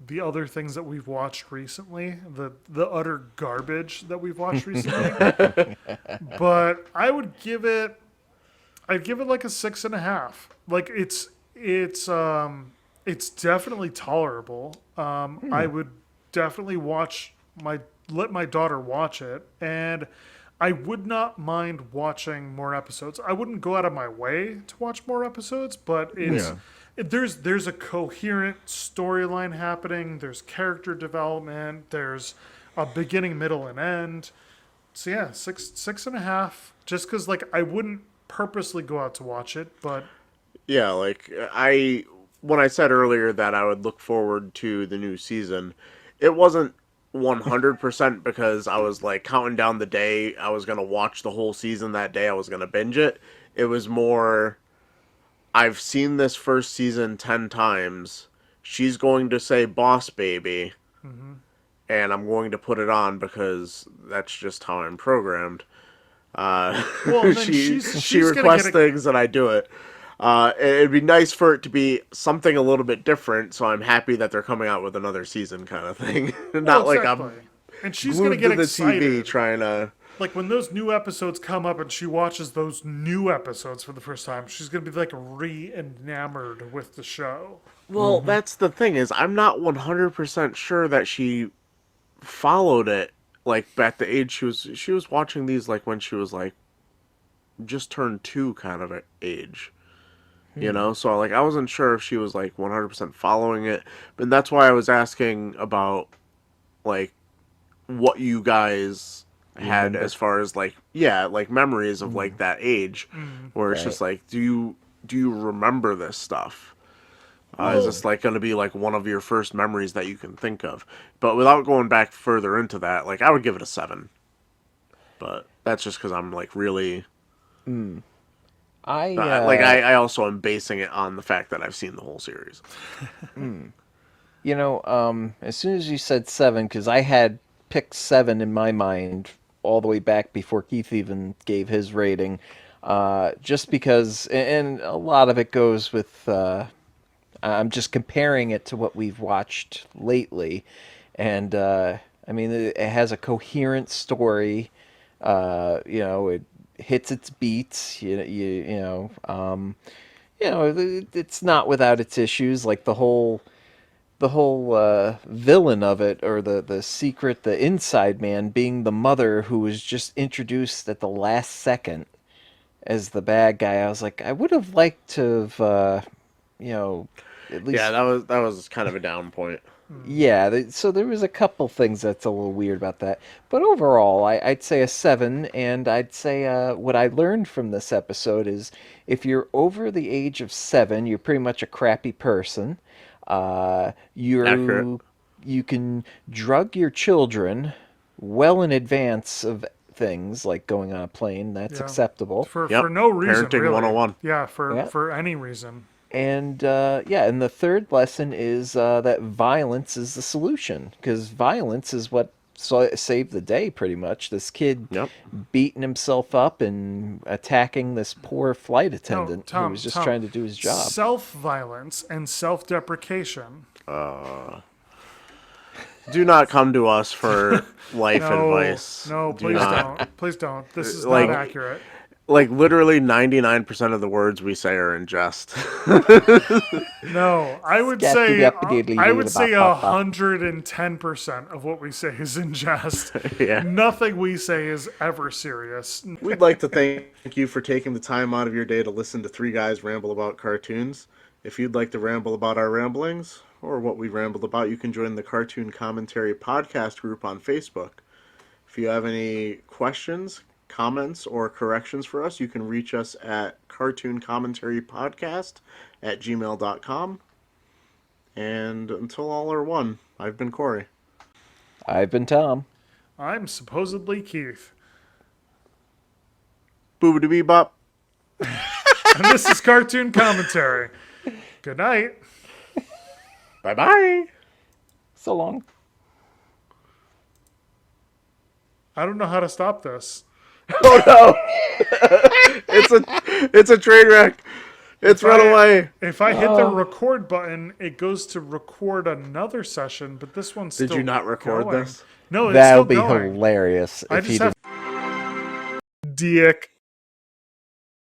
the other things that we've watched recently, the utter garbage that we've watched recently. But I'd give it like a 6.5. Like it's definitely tolerable. I would definitely let my daughter watch it, and I would not mind watching more episodes. I wouldn't go out of my way to watch more episodes, but there's a coherent storyline happening. There's character development. There's a beginning, middle, and end. So yeah, 6.5. Just because like I wouldn't purposely go out to watch it, but Yeah, like when I said earlier that I would look forward to the new season, it wasn't 100% because I was like counting down the day I was going to watch the whole season that day I was going to binge it. It was more I've seen this first season 10 times. She's going to say boss baby and I'm going to put it on because that's just how I'm programmed. well, and then she she's she gonna get requests things and I do it. It'd be nice for it to be something a little bit different, so I'm happy that they're coming out with another season, kind of thing. Not like exactly. I'm And she's gonna glued get to the excited. TV trying to. Like when those new episodes come up and she watches those new episodes for the first time, she's gonna be like re-enamored with the show. Well, that's the thing is, I'm not 100% sure that she followed it like at the age she was watching these like when she was like just turned 2 kind of age. You know, so like I wasn't sure if she was like 100% following it, but that's why I was asking about like what you guys had Remember. as far as like like memories of like that age, where it's Right. just like do you remember this stuff? Is Well, this like going to be like one of your first memories that you can think of? But without going back further into that, like I would give it a 7. But that's just because I'm like really I I also am basing it on the fact that I've seen the whole series. as soon as you said 7, because I had picked 7 in my mind all the way back before Keith even gave his rating, just because, and a lot of it goes with, I'm just comparing it to what we've watched lately, and I mean, it has a coherent story. It hits its beats. It's not without its issues, like the whole villain of it, or the secret, the inside man being the mother who was just introduced at the last second as the bad guy. I was like, I would have liked to have, you know, at Yeah, least, that was kind of a down point. yeah. So there was a couple things that's a little weird about that, but overall, I'd say a 7. And I'd say what I learned from this episode is if you're over the age of 7, you're pretty much a crappy person. Accurate. You can drug your children well in advance of things like going on a plane. That's yeah, acceptable. for Yep. no reason, Parenting really. 101. Yeah, Yeah. for any reason. And and the third lesson is that violence is the solution, because violence is what saved the day, pretty much. This kid Yep. beating himself up and attacking this poor flight No, attendant who Tom, was just Tom. trying to do his job. Self-violence and self-deprecation. Do not come to us for life No, advice. no, Do please not. don't. Please don't. This is Like- not accurate. Like literally 99% of the words we say are in jest. No, I would say 110% of what we say is in jest. Yeah. Nothing we say is ever serious. We'd like to thank you for taking the time out of your day to listen to three guys ramble about cartoons. If you'd like to ramble about our ramblings or what we rambled about, you can join the Cartoon Commentary Podcast group on Facebook. If you have any questions, comments, or corrections for us, you can reach us at cartooncommentary.podcast@gmail.com. And until all are one, I've been Cory. I've been Tom. I'm supposedly Keith. Boobity-bee-bop. And this is Cartoon Commentary. Good night. Bye-bye. So long. I don't know how to stop this. Oh no! it's a train wreck. It's run away. If I hit the record button, it goes to record another session, but this one's still Did you not record going. this? No, it's That'll still be going. hilarious I if just he have dick.